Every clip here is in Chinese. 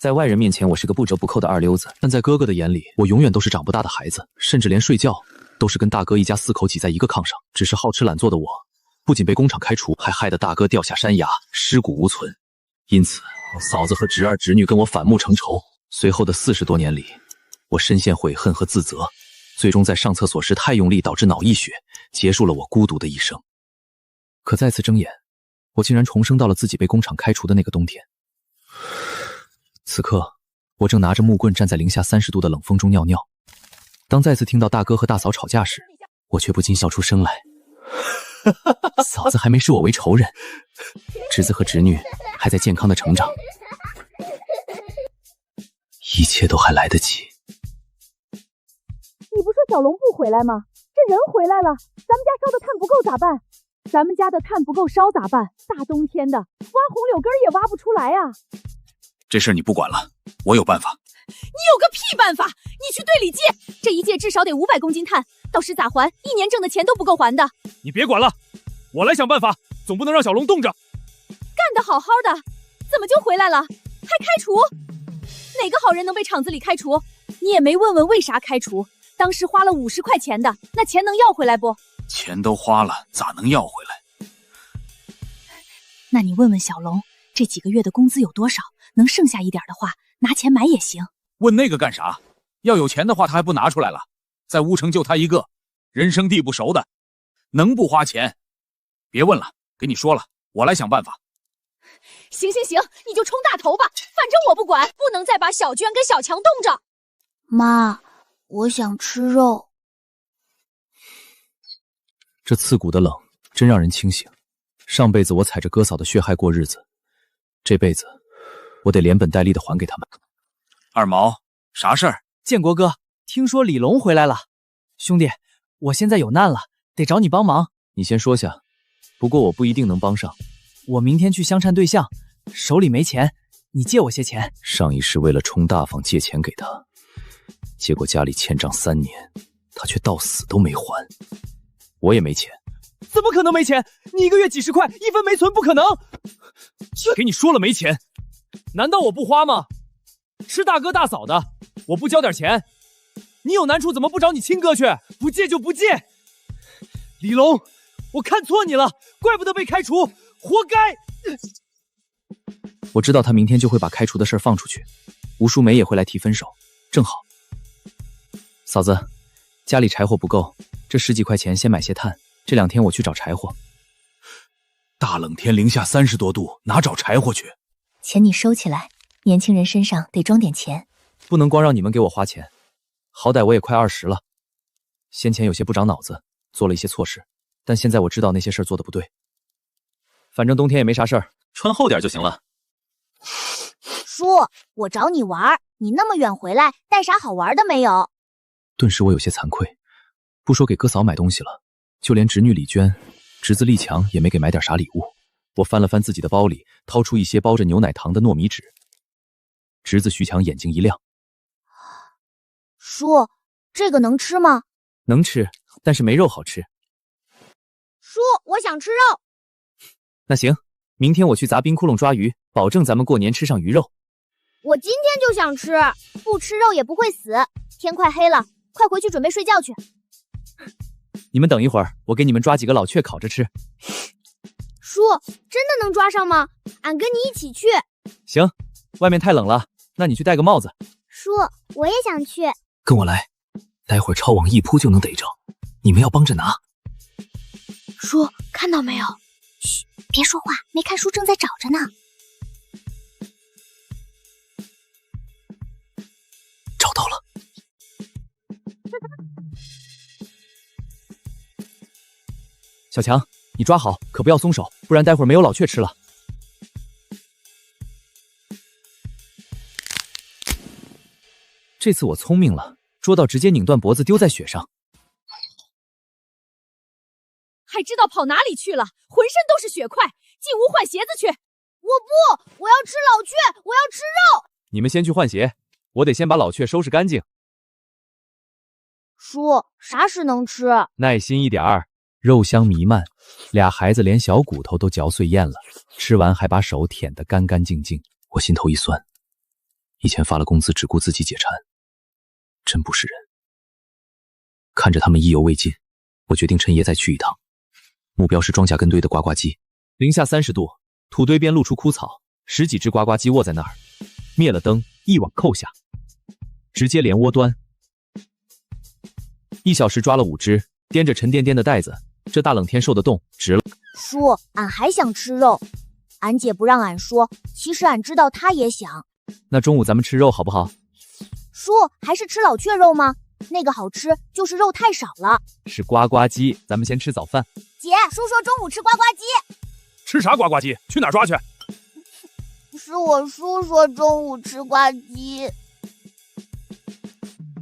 在外人面前，我是个不折不扣的二流子，但在哥哥的眼里，我永远都是长不大的孩子，甚至连睡觉都是跟大哥一家4口挤在一个炕上。只是好吃懒做的我，不仅被工厂开除，还害得大哥掉下山崖，尸骨无存。因此，我嫂子和侄儿侄女跟我反目成仇。随后的40多年里，我深陷悔恨和自责，最终在上厕所时太用力，导致脑溢血，结束了我孤独的一生。可再次睁眼，我竟然重生到了自己被工厂开除的那个冬天。此刻，我正拿着木棍站在零下30度的冷风中尿尿。当再次听到大哥和大嫂吵架时，我却不禁笑出声来。嫂子还没视我为仇人，侄子和侄女还在健康的成长，一切都还来得及。你不说小龙不回来吗？这人回来了，咱们家烧的炭不够咋办？咱们家的炭不够烧咋办？大冬天的，挖红柳根也挖不出来啊！这事你不管了，我有办法。你有个屁办法！你去队里借，这一借至少得500公斤炭，到时咋还？1年挣的钱都不够还的。你别管了，我来想办法，总不能让小龙冻着。干得好好的，怎么就回来了？还开除？哪个好人能被厂子里开除？你也没问问为啥开除？当时花了50块钱的，那钱能要回来不？钱都花了，咋能要回来？那你问问小龙，这几个月的工资有多少？能剩下一点的话，拿钱买也行。问那个干啥？要有钱的话，他还不拿出来了？在乌城就他一个，人生地不熟的，能不花钱？别问了，给你说了，我来想办法。行，你就冲大头吧，反正我不管，不能再把小娟跟小强冻着。妈，我想吃肉。这刺骨的冷真让人清醒。上辈子我踩着哥嫂的血害过日子，这辈子我得连本带利的还给他们。二毛，啥事儿？建国哥，听说李龙回来了。兄弟，我现在有难了，得找你帮忙。你先说下，不过我不一定能帮上。我明天去相颤对象，手里没钱，你借我些钱。上一世为了冲大方借钱给他，结果家里欠账3年，他却到死都没还。我也没钱。怎么可能没钱？你1个月几10块，1分没存，不可能。给你说了没钱，难道我不花吗？吃大哥大嫂的，我不交点钱？你有难处怎么不找你亲哥去？不借就不借。李龙，我看错你了，怪不得被开除，活该。我知道他明天就会把开除的事放出去，吴淑梅也会来提分手，正好。嫂子，家里柴火不够，这10几块钱先买些炭，这2天我去找柴火。大冷天零下30多度，哪找柴火去？钱你收起来，年轻人身上得装点钱。不能光让你们给我花钱，好歹我也快20了。先前有些不长脑子，做了一些错事，但现在我知道那些事儿做的不对。反正冬天也没啥事儿，穿厚点就行了。叔，我找你玩，你那么远回来，带啥好玩的没有？顿时我有些惭愧，不说给哥嫂买东西了，就连侄女李娟、侄子立强也没给买点啥礼物。我翻了翻自己的包里，掏出一些包着牛奶糖的糯米纸。侄子徐强眼睛一亮：“叔，这个能吃吗？”“能吃，但是没肉好吃。”“叔，我想吃肉。”“那行，明天我去砸冰窟窿抓鱼，保证咱们过年吃上鱼肉。”“我今天就想吃，不吃肉也不会死。天快黑了，快回去准备睡觉去。”“你们等一会儿，我给你们抓几个老雀烤着吃。”“叔，真的能抓上吗？俺跟你一起去。”“行，外面太冷了，那你去戴个帽子。”“叔，我也想去。”“跟我来，待会儿抄网一扑就能逮着，你们要帮着拿。”“叔，看到没有？”“嘘，别说话，没看书正在找着呢。”“找到了。”“小强，你抓好，可不要松手，不然待会儿没有老雀吃了。”这次我聪明了，捉到直接拧断脖子丢在雪上。还知道跑哪里去了？浑身都是血块，进屋换鞋子去。我不，我要吃老雀，我要吃肉。你们先去换鞋，我得先把老雀收拾干净。叔，啥时能吃？耐心一点儿。肉香弥漫，俩孩子连小骨头都嚼碎咽了，吃完还把手舔得干干净净。我心头一酸，以前发了工资只顾自己解馋，真不是人。看着他们意犹未尽，我决定趁夜再去一趟。目标是庄稼根堆的呱呱鸡。零下30度，土堆边露出枯草，10几只呱呱鸡卧在那儿。灭了灯，一网扣下，直接连窝端。1小时抓了5只，掂着沉甸甸的袋子，这大冷天受得冻，值了。叔，俺还想吃肉，俺姐不让俺说，其实俺知道她也想。那中午咱们吃肉好不好？叔，还是吃老雀肉吗？那个好吃，就是肉太少了。是呱呱鸡，咱们先吃早饭。姐，叔说中午吃呱呱鸡。吃啥呱呱鸡？去哪儿抓去？是我叔说中午吃呱鸡。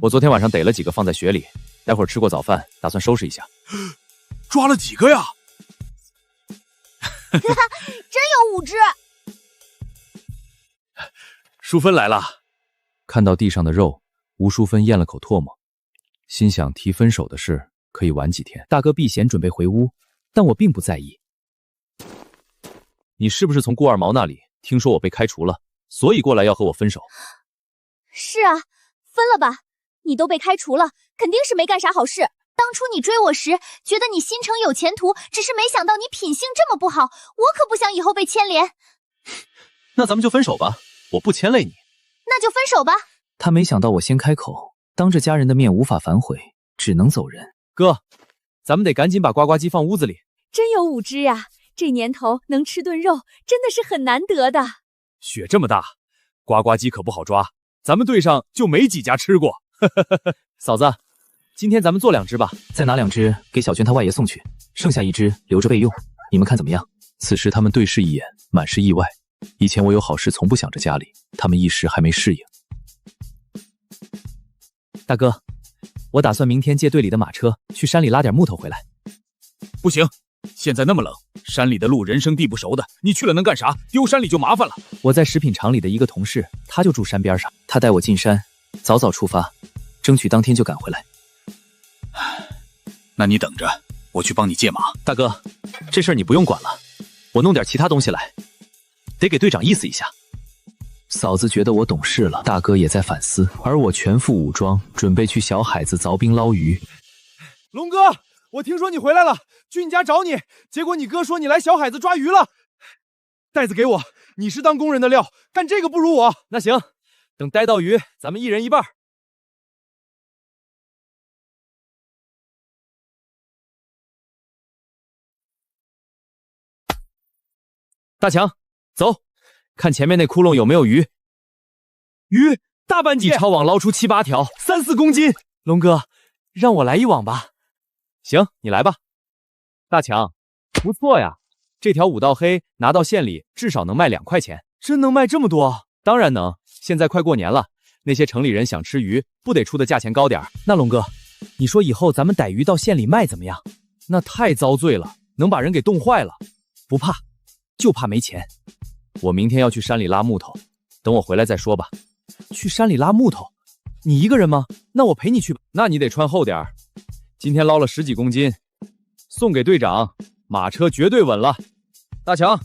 我昨天晚上逮了几个放在雪里，待会儿吃过早饭，打算收拾一下。抓了几个呀？真有5只。淑芬来了，看到地上的肉，吴淑芬咽了口唾沫，心想提分手的事可以晚几天。大哥避嫌准备回屋，但我并不在意。你是不是从顾二毛那里听说我被开除了，所以过来要和我分手？是啊，分了吧，你都被开除了，肯定是没干啥好事。当初你追我时，觉得你新城有前途，只是没想到你品性这么不好，我可不想以后被牵连。那咱们就分手吧，我不牵累你。那就分手吧。他没想到我先开口，当着家人的面无法反悔，只能走人。哥，咱们得赶紧把呱呱鸡放屋子里。真有5只啊，这年头能吃顿肉，真的是很难得的。雪这么大，呱呱鸡可不好抓，咱们队上就没几家吃过。嫂子，今天咱们做2只吧，再拿2只给小娟她外爷送去，剩下1只留着备用。你们看怎么样？此时他们对视一眼，满是意外。以前我有好事从不想着家里，他们一时还没适应。大哥，我打算明天借队里的马车去山里拉点木头回来。不行，现在那么冷，山里的路人生地不熟的，你去了能干啥？丢山里就麻烦了。我在食品厂里的一个同事，他就住山边上，他带我进山，早早出发，争取当天就赶回来。那你等着，我去帮你借马。大哥，这事儿你不用管了，我弄点其他东西来，得给队长意思一下。嫂子觉得我懂事了，大哥也在反思，而我全副武装，准备去小海子凿冰捞鱼。龙哥，我听说你回来了，去你家找你，结果你哥说你来小海子抓鱼了。袋子给我，你是当工人的料，干这个不如我。那行，等逮到鱼，咱们1人1半。大强，走，看前面那窟窿有没有鱼。鱼大半截，一抄网捞出7、8条，3、4公斤。龙哥，让我来一网吧。行，你来吧。大强，不错呀，这条5道黑拿到县里至少能卖2块钱。真能卖这么多？当然能，现在快过年了，那些城里人想吃鱼，不得出的价钱高点儿。那龙哥，你说以后咱们逮鱼到县里卖怎么样？那太遭罪了，能把人给冻坏了。不怕，就怕没钱。我明天要去山里拉木头，等我回来再说吧。去山里拉木头？你一个人吗？那我陪你去吧。那你得穿厚点儿。今天捞了10几公斤，送给队长，马车绝对稳了。大强，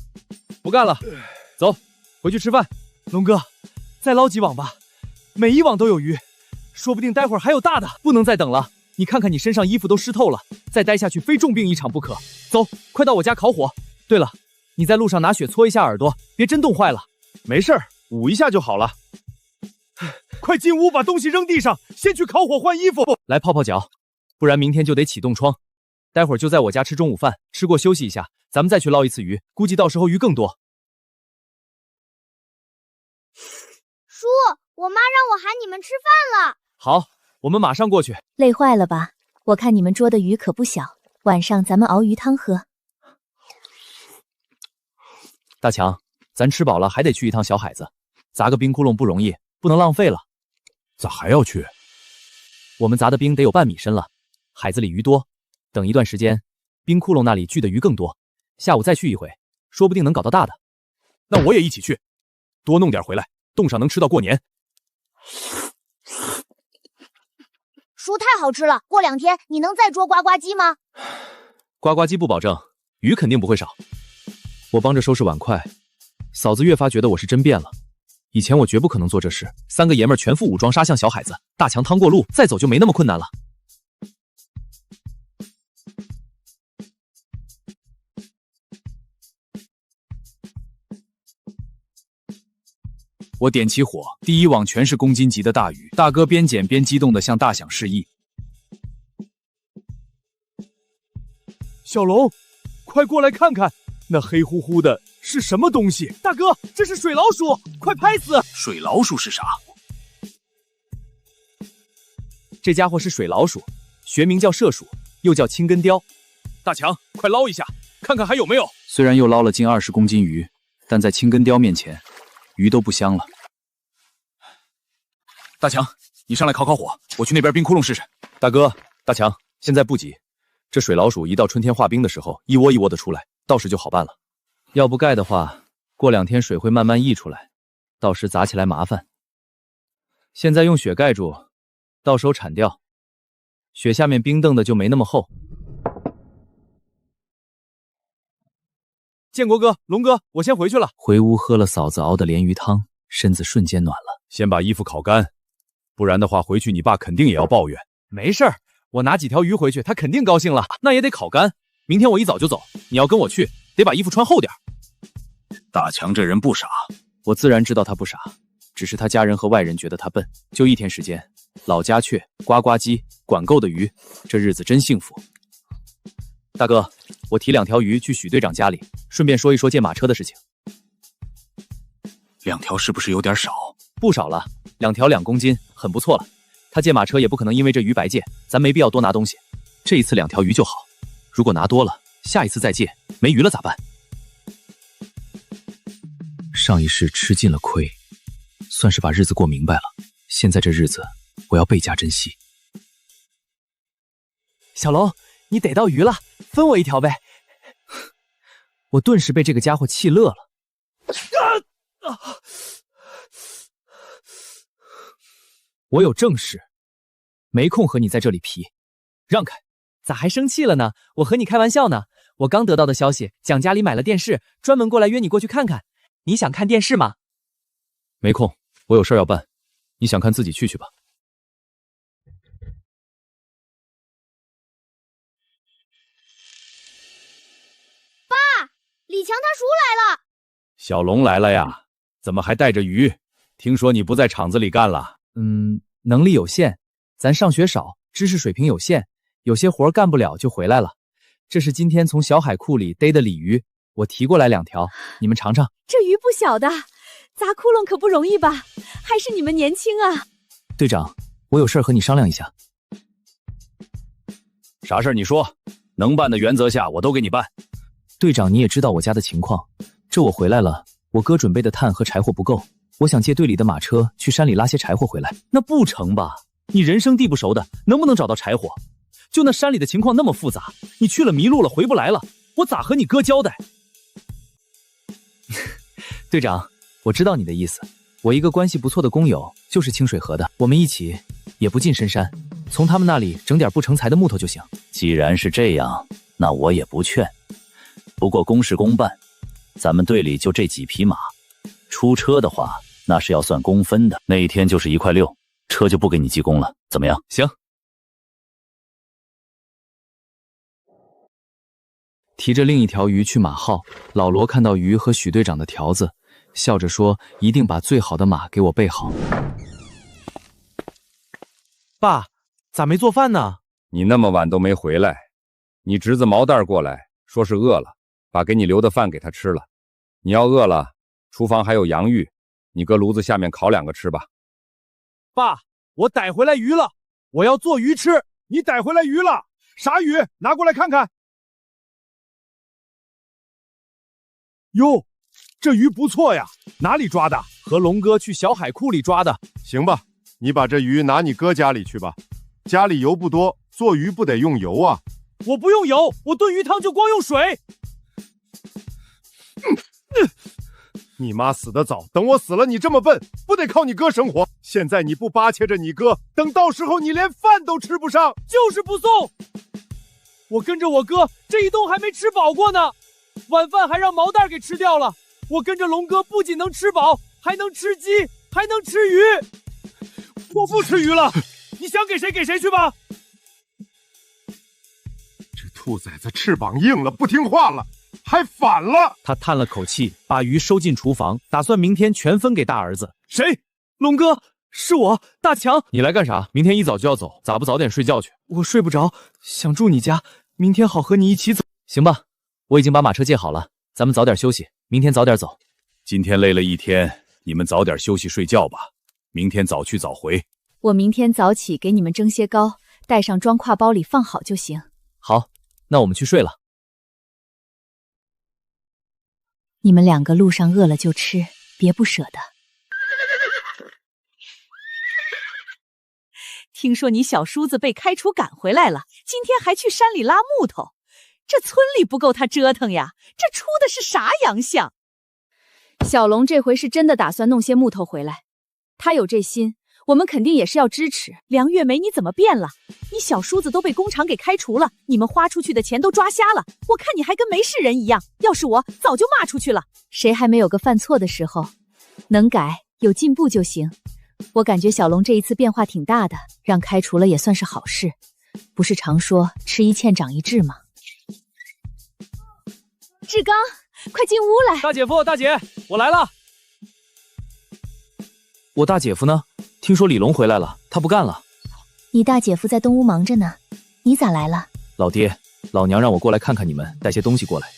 不干了，走，回去吃饭。龙哥，再捞几网吧，每一网都有鱼，说不定待会儿还有大的。不能再等了，你看看你身上衣服都湿透了，再待下去非重病一场不可。走，快到我家烤火。对了，你在路上拿雪搓一下耳朵，别真冻坏了。没事儿，捂一下就好了。快进屋把东西扔地上，先去烤火换衣服。来泡泡脚，不然明天就得起冻疮。待会儿就在我家吃中午饭，吃过休息一下，咱们再去捞一次鱼，估计到时候鱼更多。叔，我妈让我喊你们吃饭了。好，我们马上过去。累坏了吧？我看你们捉的鱼可不小，晚上咱们熬鱼汤喝。大强，咱吃饱了还得去一趟小海子，砸个冰窟窿不容易，不能浪费了。咋还要去？我们砸的冰得有半米深了，海子里鱼多，等一段时间，冰窟窿那里聚的鱼更多，下午再去一回，说不定能搞到大的。那我也一起去，多弄点回来，冻上能吃到过年。叔太好吃了，过2天你能再捉呱呱鸡吗？呱呱鸡不保证，鱼肯定不会少。我帮着收拾碗筷，嫂子越发觉得我是真变了。以前我绝不可能做这事。3个爷们儿全副武装杀向小海子，大强趟过路，再走就没那么困难了。我点起火，第一网全是公斤级的大鱼。大哥边捡边激动地向大响示意。小龙，快过来看看，那黑乎乎的是什么东西？大哥，这是水老鼠，快拍死！水老鼠是啥？这家伙是水老鼠，学名叫麝鼠，又叫青根鲷。大强，快捞一下，看看还有没有。虽然又捞了近20公斤鱼，但在青根鲷面前，鱼都不香了。大强，你上来烤烤火，我去那边冰窟窿试试。大哥，大强，现在不急。这水老鼠一到春天化冰的时候，一窝一窝的出来，到时就好办了。要不盖的话，过2天水会慢慢溢出来，到时砸起来麻烦。现在用雪盖住，到时候铲掉，雪下面冰冻的就没那么厚。建国哥、龙哥，我先回去了。回屋喝了嫂子熬的鲢鱼汤，身子瞬间暖了。先把衣服烤干，不然的话回去你爸肯定也要抱怨。没事儿，我拿几条鱼回去，他肯定高兴了。那也得烤干，明天我一早就走。你要跟我去，得把衣服穿厚点。大强这人不傻，我自然知道他不傻，只是他家人和外人觉得他笨。就1天时间，老家雀、呱呱鸡、管够的鱼，这日子真幸福。大哥，我提2条鱼去许队长家里，顺便说一说借马车的事情。2条是不是有点少？不少了，2条2公斤，很不错了。他借马车也不可能因为这鱼白借，咱没必要多拿东西。这一次2条鱼就好，如果拿多了，下一次再借，没鱼了咋办？上一世吃尽了亏，算是把日子过明白了。现在这日子，我要倍加珍惜。小龙，你逮到鱼了，分我1条呗。我顿时被这个家伙气乐了。我有正事，没空和你在这里皮，让开。咋还生气了呢？我和你开玩笑呢。我刚得到的消息，蒋家里买了电视，专门过来约你过去看看。你想看电视吗？没空，我有事要办。你想看自己去吧。爸，李强他叔来了。小龙来了呀？怎么还带着鱼？听说你不在厂子里干了？能力有限，咱上学少，知识水平有限，有些活干不了就回来了。这是今天从小海库里逮的鲤鱼，我提过来2条，你们尝尝。这鱼不小的，砸窟窿可不容易吧？还是你们年轻啊！队长，我有事和你商量一下。啥事你说，能办的原则下我都给你办。队长，你也知道我家的情况，这我回来了，我哥准备的炭和柴火不够，我想借队里的马车去山里拉些柴火回来。那不成吧？你人生地不熟的，能不能找到柴火？就那山里的情况那么复杂，你去了迷路了回不来了，我咋和你哥交代？队长，我知道你的意思。我一个关系不错的工友就是清水河的，我们一起也不进深山，从他们那里整点不成材的木头就行。既然是这样，那我也不劝。不过公事公办，咱们队里就这几匹马，出车的话那是要算工分的。那一天就是1块6，车就不给你记工了，怎么样？行。提着另1条鱼去马号，老罗看到鱼和许队长的条子，笑着说一定把最好的马给我备好。爸，咋没做饭呢？你那么晚都没回来，你侄子毛蛋过来说是饿了，把给你留的饭给他吃了。你要饿了，厨房还有洋芋，你搁炉子下面烤2个吃吧。爸，我逮回来鱼了，我要做鱼吃。你逮回来鱼了？啥鱼？拿过来看看。哟，这鱼不错呀，哪里抓的？和龙哥去小海库里抓的。行吧，你把这鱼拿你哥家里去吧，家里油不多，做鱼不得用油啊。我不用油，我炖鱼汤就光用水。你妈死得早，等我死了你这么笨，不得靠你哥生活。现在你不巴结着你哥，等到时候你连饭都吃不上。就是不送。我跟着我哥这一顿还没吃饱过呢，晚饭还让毛蛋给吃掉了。我跟着龙哥不仅能吃饱，还能吃鸡，还能吃鱼。我不吃鱼了，你想给谁给谁去吧。这兔崽子翅膀硬了，不听话了，还反了。他叹了口气，把鱼收进厨房，打算明天全分给大儿子。谁？龙哥，是我，大强。你来干啥？明天一早就要走，咋不早点睡觉去？我睡不着，想住你家，明天好和你一起走。行吧，我已经把马车借好了，咱们早点休息，明天早点走。今天累了一天，你们早点休息睡觉吧，明天早去早回。我明天早起给你们蒸些糕，带上装挎包里放好就行。好，那我们去睡了。你们两个路上饿了就吃，别不舍得。听说你小叔子被开除赶回来了，今天还去山里拉木头，这村里不够他折腾呀，这出的是啥洋相？小龙这回是真的打算弄些木头回来，他有这心，我们肯定也是要支持。梁月梅，你怎么变了？你小叔子都被工厂给开除了，你们花出去的钱都抓瞎了，我看你还跟没事人一样。要是我，早就骂出去了。谁还没有个犯错的时候？能改，有进步就行。我感觉小龙这一次变化挺大的，让开除了也算是好事。不是常说吃一堑长一智吗？志刚，快进屋来！大姐夫，大姐，我来了。我大姐夫呢？听说李龙回来了，他不干了。你大姐夫在东屋忙着呢，你咋来了？老爹，老娘让我过来看看你们，带些东西过来。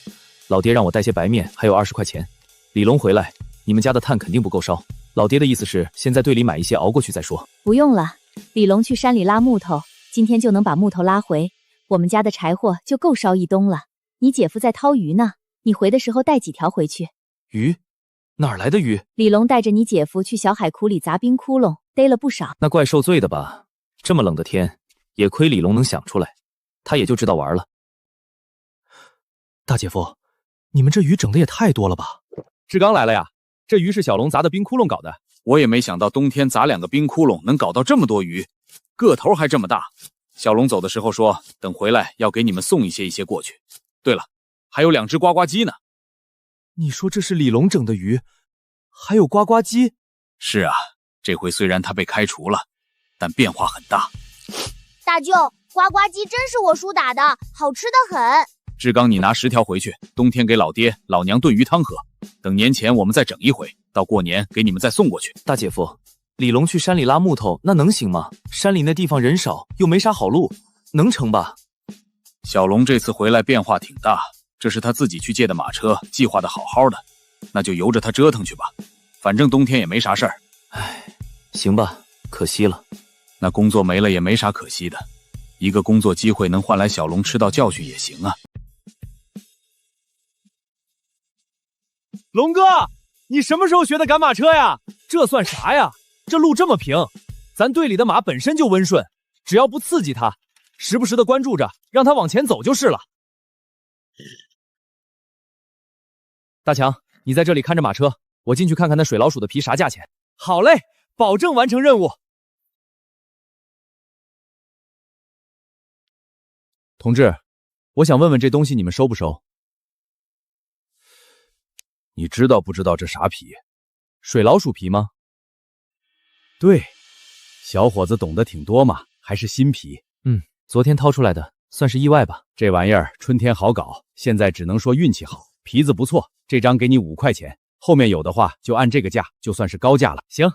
老爹让我带些白面，还有20块钱。李龙回来，你们家的炭肯定不够烧。老爹的意思是，先在队里买一些熬过去再说。不用了，李龙去山里拉木头，今天就能把木头拉回，我们家的柴火就够烧一冬了。你姐夫在掏鱼呢，你回的时候带几条回去。鱼？哪儿来的鱼？李龙带着你姐夫去小海窟里砸冰窟窿，逮了不少。那怪受罪的吧？这么冷的天，也亏李龙能想出来，他也就知道玩了。大姐夫，你们这鱼整的也太多了吧？志刚来了呀，这鱼是小龙砸的冰窟窿搞的。我也没想到冬天砸2个冰窟窿能搞到这么多鱼，个头还这么大。小龙走的时候说，等回来要给你们送一些过去。对了，还有2只呱呱鸡呢。你说这是李龙整的鱼，还有呱呱鸡？是啊，这回虽然他被开除了，但变化很大。大舅，呱呱鸡真是我叔打的，好吃的很。志刚，你拿10条回去，冬天给老爹老娘炖鱼汤喝，等年前我们再整一回，到过年给你们再送过去。大姐夫，李龙去山里拉木头，那能行吗？山里那地方人少，又没啥好路，能成吧？小龙这次回来变化挺大，这是他自己去借的马车，计划的好好的，那就由着他折腾去吧，反正冬天也没啥事儿。唉，行吧，可惜了。那工作没了也没啥可惜的，一个工作机会能换来小龙吃到教训也行啊。龙哥，你什么时候学的赶马车呀？这算啥呀？这路这么平，咱队里的马本身就温顺，只要不刺激它，时不时的关注着，让它往前走就是了。大强，你在这里看着马车，我进去看看那水老鼠的皮啥价钱。好嘞，保证完成任务。同志，我想问问这东西你们收不收？你知道不知道这啥皮？水老鼠皮吗？对，小伙子懂得挺多嘛，还是新皮。昨天掏出来的，算是意外吧。这玩意儿春天好搞，现在只能说运气好。皮子不错，这张给你5块钱，后面有的话就按这个价，就算是高价了。行，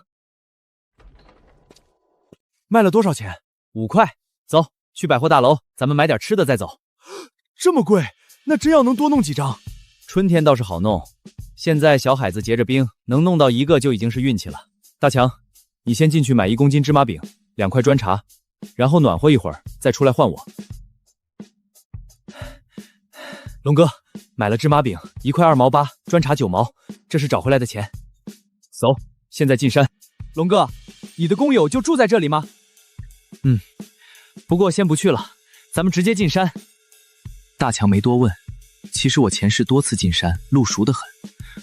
卖了多少钱？5块。走，去百货大楼，咱们买点吃的再走。这么贵，那真要能多弄几张。春天倒是好弄，现在小海子结着冰，能弄到1个就已经是运气了。大强，你先进去买1公斤芝麻饼，2块砖茶，然后暖和一会儿再出来换我。龙哥，买了芝麻饼1块2毛8，砖茶9毛，这是找回来的钱。走，现在进山。龙哥，你的工友就住在这里吗？不过先不去了，咱们直接进山。大强没多问，其实我前世多次进山，路熟得很。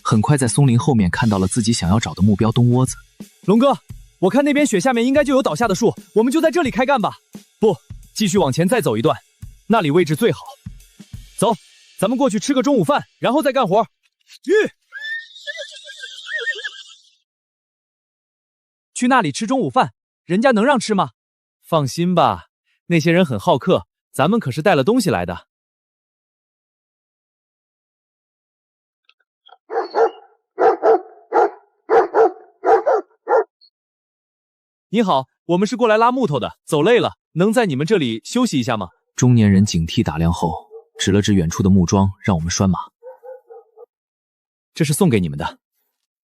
很快在松林后面看到了自己想要找的目标冬窝子。龙哥，我看那边雪下面应该就有倒下的树，我们就在这里开干吧。不，继续往前再走一段，那里位置最好。走，咱们过去吃个中午饭，然后再干活。去那里吃中午饭，人家能让吃吗？放心吧，那些人很好客，咱们可是带了东西来的。你好，我们是过来拉木头的，走累了，能在你们这里休息一下吗？中年人警惕打量后，指了指远处的木桩，让我们拴马。这是送给你们的。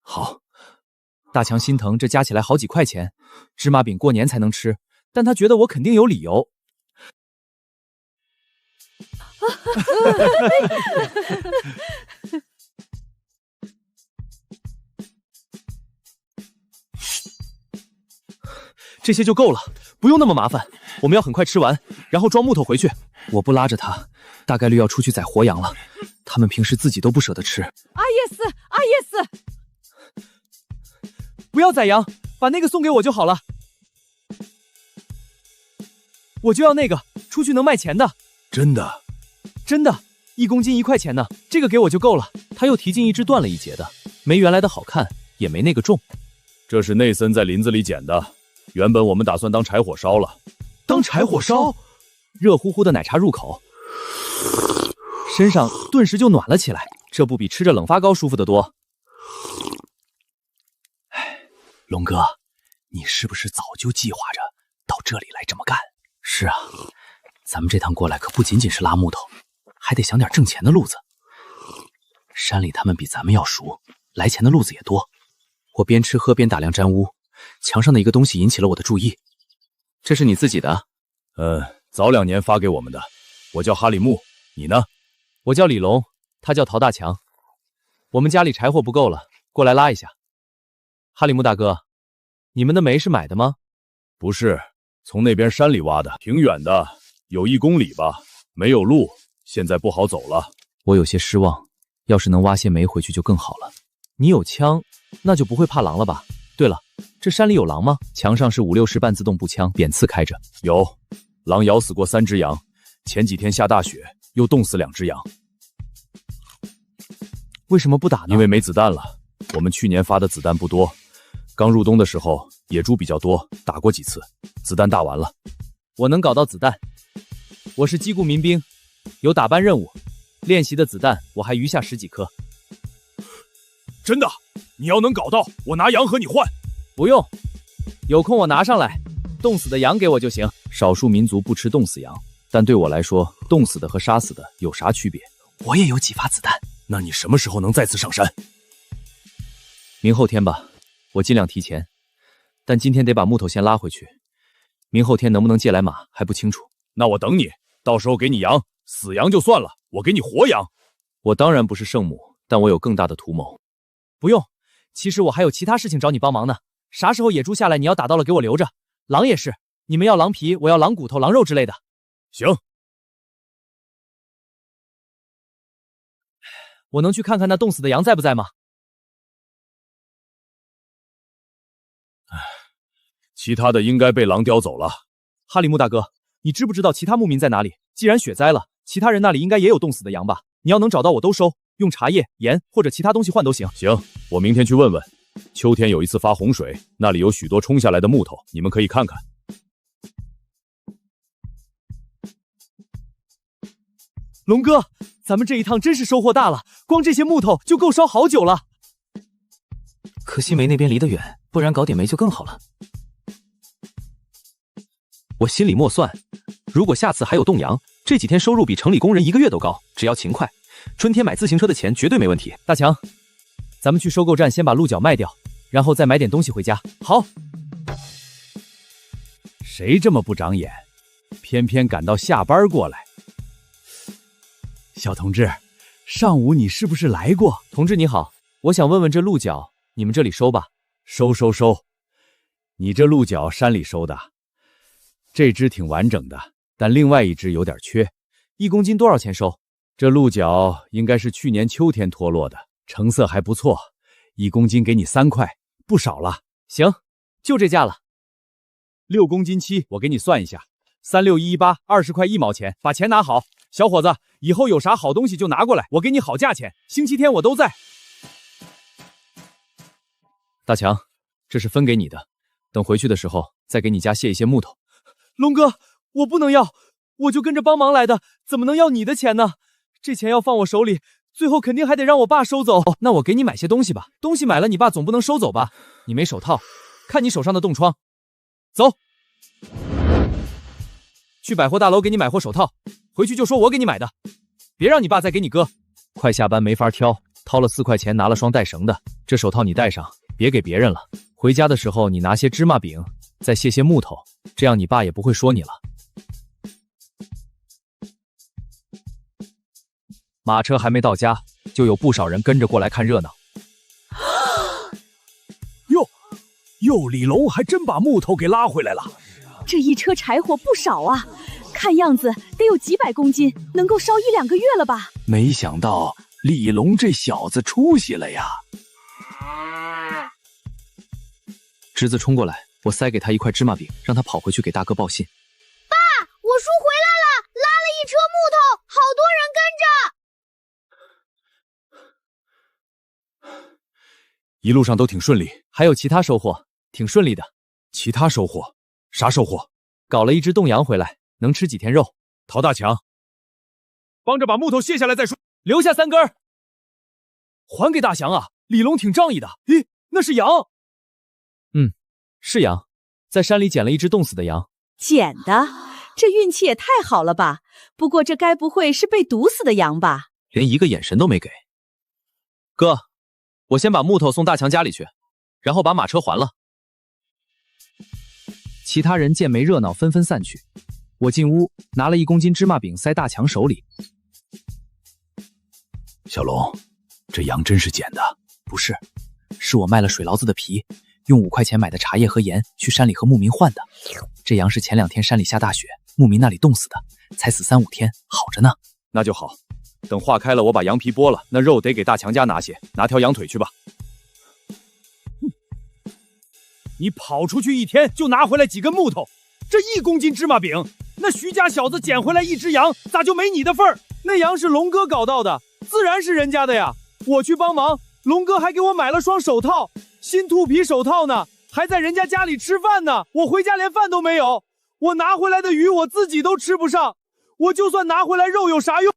好。大强心疼，这加起来好几块钱，芝麻饼过年才能吃，但他觉得我肯定有理由。这些就够了，不用那么麻烦。我们要很快吃完，然后装木头回去。我不拉着他，大概率要出去宰活羊了。他们平时自己都不舍得吃。阿耶斯，阿耶斯，不要宰羊，把那个送给我就好了。我就要那个，出去能卖钱的。真的？真的，1公斤1块钱呢，这个给我就够了。他又提进一只断了一截的，没原来的好看，也没那个重。这是内森在林子里捡的，原本我们打算当柴火烧了。当柴火烧？热乎乎的奶茶入口，身上顿时就暖了起来，这不比吃着冷发糕舒服得多。龙哥，你是不是早就计划着到这里来这么干？是啊，咱们这趟过来可不仅仅是拉木头，还得想点挣钱的路子。山里他们比咱们要熟，来钱的路子也多。我边吃喝边打量毡屋，墙上的一个东西引起了我的注意。这是你自己的？早2年发给我们的。我叫哈里木，你呢？我叫李龙，他叫陶大强。我们家里柴火不够了，过来拉一下。哈里木大哥，你们的煤是买的吗？不是，从那边山里挖的，挺远的，有1公里吧，没有路，现在不好走了。我有些失望，要是能挖些煤回去就更好了。你有枪，那就不会怕狼了吧？对了，这山里有狼吗？墙上是5、6式半自动步枪，扁刺开着。有，狼咬死过3只羊，前几天下大雪，又冻死2只羊。为什么不打呢？因为没子弹了。我们去年发的子弹不多，刚入冬的时候野猪比较多，打过几次，子弹大完了。我能搞到子弹，我是基固民兵，有打班任务，练习的子弹我还余下10几颗。真的？你要能搞到，我拿羊和你换。不用，有空我拿上来，冻死的羊给我就行。少数民族不吃冻死羊，但对我来说，冻死的和杀死的有啥区别？我也有几发子弹。那你什么时候能再次上山？明后天吧，我尽量提前，但今天得把木头先拉回去。明后天能不能借来马还不清楚。那我等你，到时候给你羊，死羊就算了，我给你活羊。我当然不是圣母，但我有更大的图谋。不用，其实我还有其他事情找你帮忙呢。啥时候野猪下来，你要打到了给我留着。狼也是，你们要狼皮，我要狼骨头、狼肉之类的。行。我能去看看那冻死的羊在不在吗？其他的应该被狼叼走了。哈里木大哥，你知不知道其他牧民在哪里？既然雪灾了，其他人那里应该也有冻死的羊吧？你要能找到我都收，用茶叶、盐或者其他东西换都行。行，我明天去问问。秋天有一次发洪水，那里有许多冲下来的木头，你们可以看看。龙哥，咱们这一趟真是收获大了，光这些木头就够烧好久了。可惜煤那边离得远，不然搞点煤就更好了。我心里默算，如果下次还有冻羊，这几天收入比城里工人1个月都高。只要勤快，春天买自行车的钱绝对没问题。大强，咱们去收购站先把鹿角卖掉，然后再买点东西回家。好。谁这么不长眼，偏偏赶到下班过来？小同志，上午你是不是来过？同志你好，我想问问这鹿角，你们这里收吧？收。你这鹿角山里收的，这只挺完整的，但另外一只有点缺。1公斤多少钱收？这鹿角应该是去年秋天脱落的，成色还不错，1公斤给你3块，不少了。行，就这价了。6公斤7，我给你算一下，36118，20块1毛钱，把钱拿好。小伙子，以后有啥好东西就拿过来，我给你好价钱，星期天我都在。大强，这是分给你的，等回去的时候再给你家卸一些木头。龙哥，我不能要，我就跟着帮忙来的，怎么能要你的钱呢？这钱要放我手里，最后肯定还得让我爸收走。那我给你买些东西吧，东西买了你爸总不能收走吧？你没手套，看你手上的冻疮。走，去百货大楼给你买货手套，回去就说我给你买的，别让你爸再给你割。快下班没法挑，掏了4块钱拿了双带绳的，这手套你戴上，别给别人了。回家的时候你拿些芝麻饼，再卸些木头，这样你爸也不会说你了。马车还没到家，就有不少人跟着过来看热闹。哟，李龙还真把木头给拉回来了。这一车柴火不少啊，看样子得有几百公斤，能够烧1-2个月了吧？没想到李龙这小子出息了呀！侄子冲过来，我塞给他一块芝麻饼，让他跑回去给大哥报信。爸，我叔回来了，拉了一车木头，好多人跟着。一路上都挺顺利，还有其他收获，挺顺利的。其他收获？啥收获？搞了一只冻羊回来，能吃几天肉。陶大强，帮着把木头卸下来再说。留下3根，还给大祥啊！李龙挺仗义的。咦，那是羊？是羊，在山里捡了一只冻死的羊。捡的？这运气也太好了吧！不过这该不会是被毒死的羊吧？连一个眼神都没给。哥，我先把木头送大强家里去，然后把马车还了。其他人见没热闹，纷纷散去。我进屋拿了1公斤芝麻饼塞大强手里。小龙，这羊真是捡的？不是，是我卖了水醪子的皮，用5块钱买的茶叶和盐去山里和牧民换的。这羊是前2天山里下大雪，牧民那里冻死的，才死3-5天，好着呢。那就好，等化开了，我把羊皮剥了，那肉得给大强家拿些，拿条羊腿去吧。你跑出去1天就拿回来几根木头，这1公斤芝麻饼，那徐家小子捡回来1只羊，咋就没你的份儿？那羊是龙哥搞到的，自然是人家的呀。我去帮忙，龙哥还给我买了双手套，新兔皮手套呢，还在人家家里吃饭呢。我回家连饭都没有，我拿回来的鱼我自己都吃不上，我就算拿回来肉有啥用？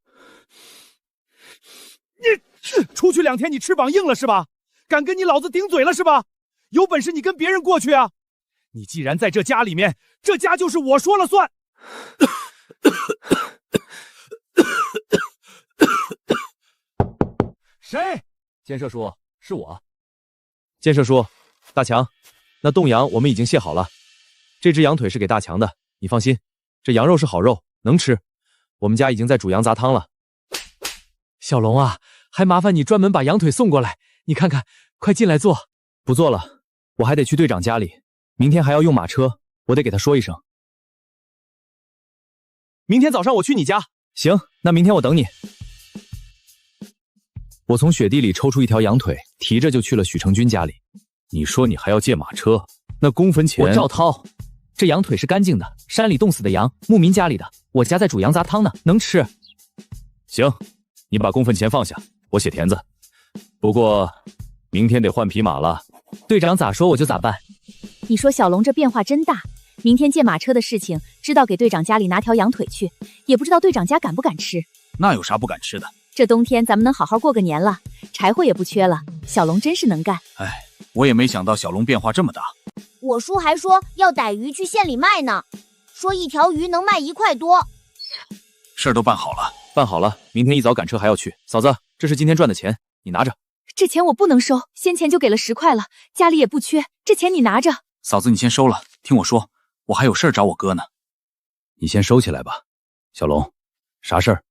你出去2天，你翅膀硬了是吧？敢跟你老子顶嘴了是吧？有本事你跟别人过去啊！你既然在这家里面，这家就是我说了算。谁？建设叔，是我。建设叔，大强，那冻羊我们已经卸好了，这只羊腿是给大强的，你放心，这羊肉是好肉，能吃。我们家已经在煮羊杂汤了。小龙啊，还麻烦你专门把羊腿送过来，你看看，快进来坐。不做了，我还得去队长家里，明天还要用马车，我得给他说一声。明天早上我去你家。行，那明天我等你。我从雪地里抽出一条羊腿，提着就去了许成军家里。你说你还要借马车，那工分钱……我照掏。这羊腿是干净的，山里冻死的羊，牧民家里的，我家在煮羊杂汤呢，能吃。行，你把工分钱放下，我写田子。不过明天得换匹马了。队长咋说我就咋办。你说小龙这变化真大，明天借马车的事情知道给队长家里拿条羊腿去，也不知道队长家敢不敢吃。那有啥不敢吃的？这冬天咱们能好好过个年了，柴火也不缺了。小龙真是能干。哎，我也没想到小龙变化这么大。我叔还说要逮鱼去县里卖呢，说1条鱼能卖1块多。事儿都办好了。办好了，明天一早赶车还要去。嫂子，这是今天赚的钱，你拿着。这钱我不能收，先前就给了10块了，家里也不缺，这钱你拿着。嫂子，你先收了，听我说，我还有事儿找我哥呢。你先收起来吧。小龙，啥事儿？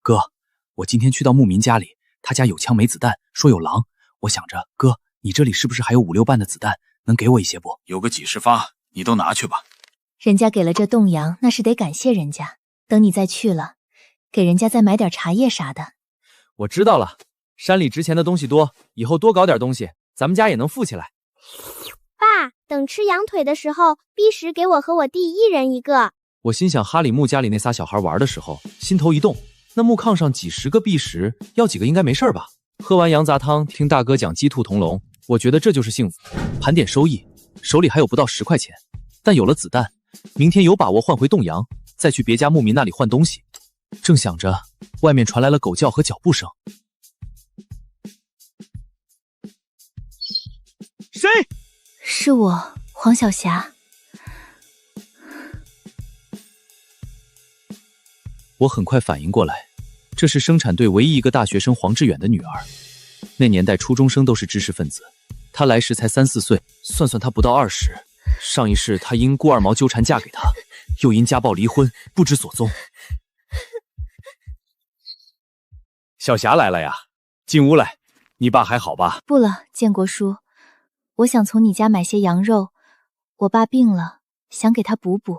哥，我今天去到牧民家里，他家有枪没子弹，说有狼。我想着，哥，你这里是不是还有5-6瓣的子弹，能给我一些不？有个几10发，你都拿去吧。人家给了这冻羊，那是得感谢人家。等你再去了，给人家再买点茶叶啥的。我知道了，山里值钱的东西多，以后多搞点东西，咱们家也能富起来。爸，等吃羊腿的时候，逼食给我和我弟1人1个。我心想哈里木家里那仨小孩玩的时候，心头一动，那木炕上几10个避食，要几个应该没事吧？喝完羊杂汤，听大哥讲鸡兔同笼，我觉得这就是幸福。盘点收益，手里还有不到10块钱，但有了子弹，明天有把握换回洞阳，再去别家牧民那里换东西。正想着，外面传来了狗叫和脚步声。谁？是我，黄晓霞。我很快反应过来，这是生产队唯一一个大学生黄志远的女儿。那年代初中生都是知识分子，她来时才3、4岁，算算她不到20。上一世她因顾二毛纠缠嫁给他，又因家暴离婚，不知所踪。小霞来了呀，进屋来。你爸还好吧？不了，建国叔，我想从你家买些羊肉，我爸病了，想给他补补。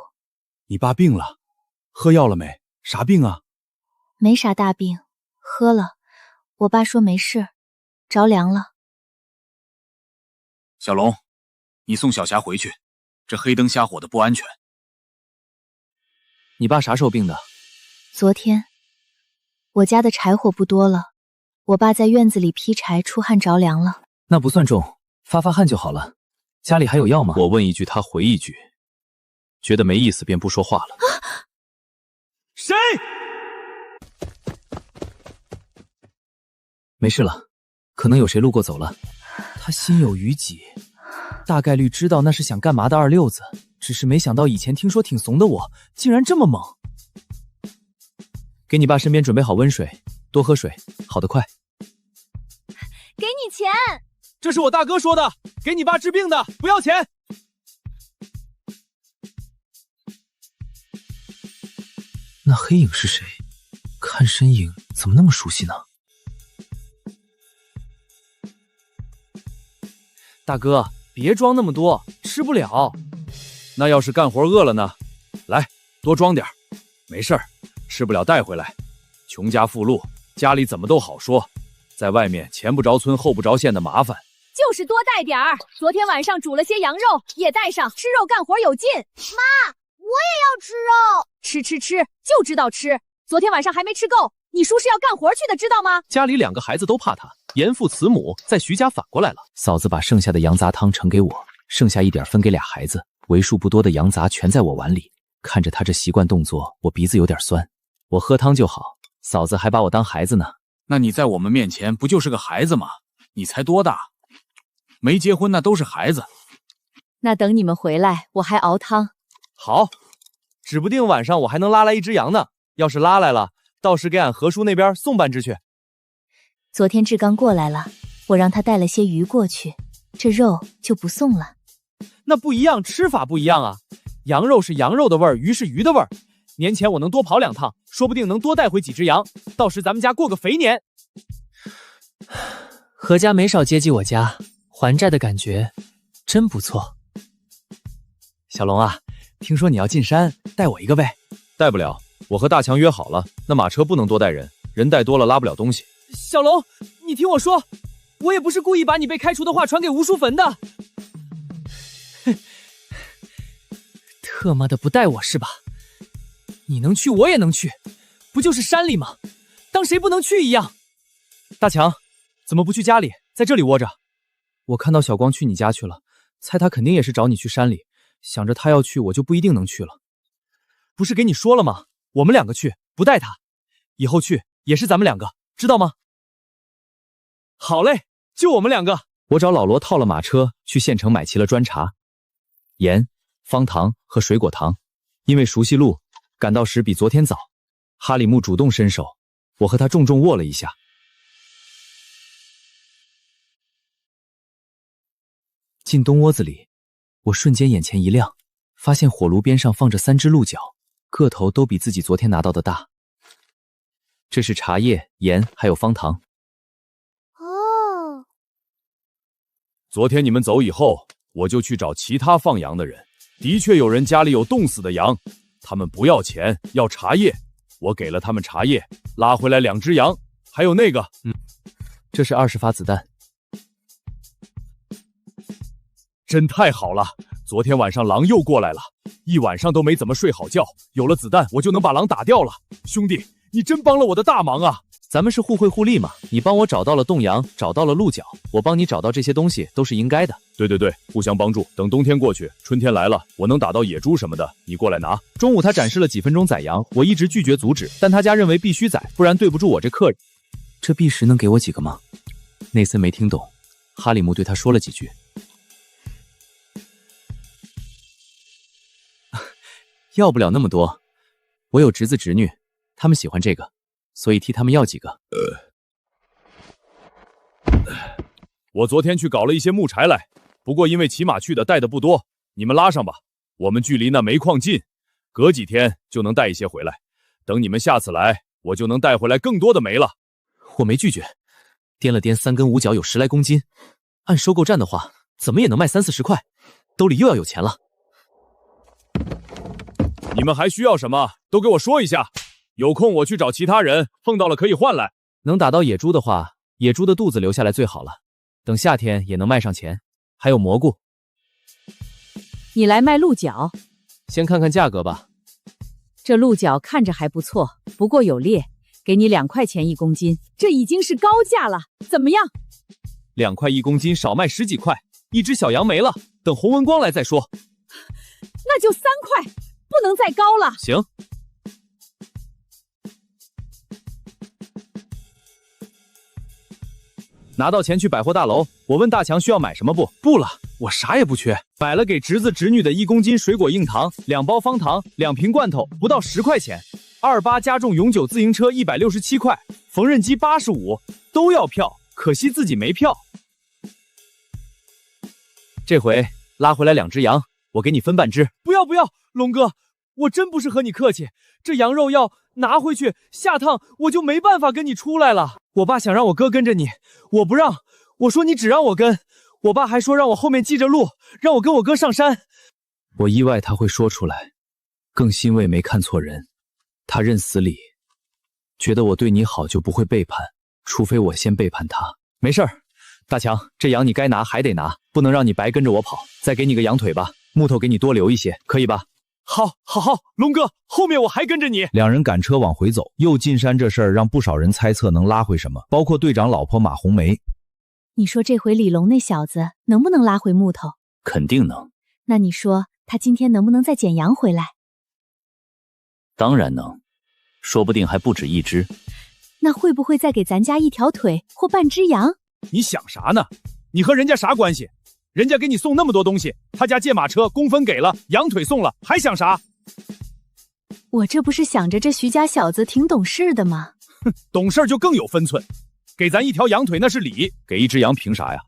你爸病了，喝药了没？啥病啊？没啥大病，喝了。我爸说没事，着凉了。小龙，你送小霞回去，这黑灯瞎火的不安全。你爸啥时候病的？昨天。我家的柴火不多了，我爸在院子里劈柴出汗着凉了。那不算重，发汗就好了。家里还有药吗？我问一句，他回一句，觉得没意思便不说话了。谁？没事了，可能有谁路过走了。他心有余悸，大概率知道那是想干嘛的二六子，只是没想到以前听说挺怂的我，竟然这么猛。给你爸身边准备好温水，多喝水，好得快。给你钱。这是我大哥说的，给你爸治病的，不要钱。那黑影是谁？看身影怎么那么熟悉呢？大哥，别装那么多，吃不了。那要是干活饿了呢？来，多装点。没事儿。吃不了带回来，穷家富路，家里怎么都好说，在外面前不着村后不着县的麻烦。就是多带点儿。昨天晚上煮了些羊肉，也带上，吃肉干活有劲。妈，我也要吃肉。吃，就知道吃。昨天晚上还没吃够，你叔是要干活去的，知道吗？家里2个孩子都怕他，严父慈母，在徐家反过来了。嫂子把剩下的羊杂汤盛给我，剩下一点分给俩孩子，为数不多的羊杂全在我碗里。看着他这习惯动作，我鼻子有点酸。我喝汤就好，嫂子还把我当孩子呢。那你在我们面前不就是个孩子吗？你才多大？没结婚那都是孩子。那等你们回来，我还熬汤。好，指不定晚上我还能拉来一只羊呢。要是拉来了，到时给俺何叔那边送半只去。昨天志刚过来了，我让他带了些鱼过去，这肉就不送了。那不一样，吃法不一样啊。羊肉是羊肉的味儿，鱼是鱼的味儿。年前我能多跑2趟，说不定能多带回几只羊，到时咱们家过个肥年。何家没少接济我家，还债的感觉真不错。小龙啊，听说你要进山，带我一个呗？带不了，我和大强约好了，那马车不能多带人，人带多了拉不了东西。小龙，你听我说，我也不是故意把你被开除的话传给吴淑坟的。特妈的不带我是吧？你能去，我也能去，不就是山里吗？当谁不能去一样。大强，怎么不去家里，在这里窝着？我看到小光去你家去了，猜他肯定也是找你去山里，想着他要去，我就不一定能去了。不是给你说了吗？我们2个去，不带他，以后去也是咱们2个，知道吗？好嘞，就我们2个。我找老罗套了马车，去县城买齐了砖茶、盐、方糖和水果糖，因为熟悉路。赶到时比昨天早，哈里木主动伸手，我和他重重握了一下。进东窝子里，我瞬间眼前一亮，发现火炉边上放着3只鹿角，个头都比自己昨天拿到的大。这是茶叶、盐还有方糖。哦。昨天你们走以后，我就去找其他放羊的人，的确有人家里有冻死的羊。他们不要钱，要茶叶，我给了他们茶叶，拉回来2只羊，还有那个，这是20发子弹，真太好了！昨天晚上狼又过来了，一晚上都没怎么睡好觉，有了子弹，我就能把狼打掉了。兄弟，你真帮了我的大忙啊！咱们是互惠互利嘛，你帮我找到了洞阳，找到了鹿角，我帮你找到这些东西都是应该的。对对对，互相帮助。等冬天过去，春天来了，我能打到野猪什么的，你过来拿。中午他展示了几分钟宰羊，我一直拒绝阻止，但他家认为必须宰，不然对不住我这客人。这币石能给我几个吗？内森没听懂，哈里木对他说了几句。要不了那么多，我有侄子侄女，他们喜欢这个，所以替他们要几个。我昨天去搞了一些木柴来，不过因为骑马去的带的不多，你们拉上吧。我们距离那煤矿近，隔几天就能带一些回来。等你们下次来，我就能带回来更多的煤了。我没拒绝，掂了掂3根五角有10来公斤，按收购站的话，怎么也能卖30-40块，兜里又要有钱了。你们还需要什么，都给我说一下。有空我去找其他人，碰到了可以换来。能打到野猪的话，野猪的肚子留下来最好了，等夏天也能卖上钱。还有蘑菇，你来卖鹿角，先看看价格吧。这鹿角看着还不错，不过有裂，给你2块钱1公斤，这已经是高价了，怎么样？2块1公斤少卖10几块，一只小羊没了，等洪文光来再说。那就3块，不能再高了。行。拿到钱去百货大楼，我问大强需要买什么不？不了，我啥也不缺。摆了给侄子侄女的1公斤水果硬糖，2包方糖，2瓶罐头，不到10块钱。28加重永久自行车167块，缝纫机85，都要票，可惜自己没票。这回拉回来2只羊，我给你分半只。不要不要，龙哥，我真不是和你客气，这羊肉要拿回去，下趟我就没办法跟你出来了。我爸想让我哥跟着你，我不让，我说你只让我跟。我爸还说让我后面记着路，让我跟我哥上山。我意外他会说出来，更欣慰没看错人。他认死理，觉得我对你好就不会背叛，除非我先背叛他。没事儿，大强，这羊你该拿还得拿，不能让你白跟着我跑。再给你个羊腿吧，木头给你多留一些，可以吧？好，龙哥，后面我还跟着你。两人赶车往回走，又进山这事儿让不少人猜测能拉回什么，包括队长老婆马红梅。你说这回李龙那小子能不能拉回木头？肯定能。那你说他今天能不能再捡羊回来？当然能，说不定还不止1只。那会不会再给咱家1条腿或半只羊？你想啥呢？你和人家啥关系？人家给你送那么多东西，他家借马车工分给了，羊腿送了，还想啥？我这不是想着这徐家小子挺懂事的吗？哼，懂事就更有分寸。给咱1条羊腿那是礼，给1只羊凭啥呀？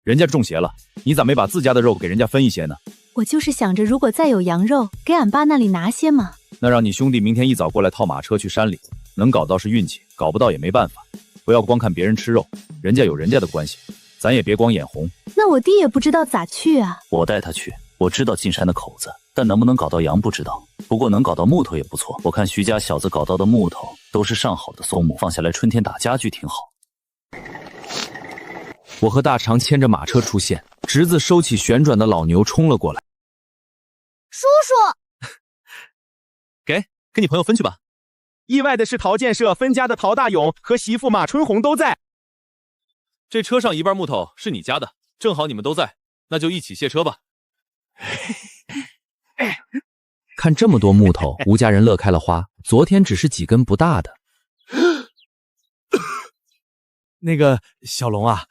人家中邪了，你咋没把自家的肉给人家分一些呢？我就是想着，如果再有羊肉，给俺爸那里拿些嘛。那让你兄弟明天一早过来套马车去山里，能搞到是运气，搞不到也没办法。不要光看别人吃肉，人家有人家的关系，咱也别光眼红。那我弟也不知道咋去啊。我带他去，我知道进山的口子，但能不能搞到羊不知道。不过能搞到木头也不错，我看徐家小子搞到的木头都是上好的松木，放下来春天打家具挺好。我和大长牵着马车出现，侄子收起旋转的老牛冲了过来。叔叔，跟你朋友分去吧。意外的是，陶建设分家的陶大勇和媳妇马春红都在。这车上一半木头是你家的，正好你们都在，那就一起卸车吧。看这么多木头，吴家人乐开了花。昨天只是几根不大的。那个小龙啊，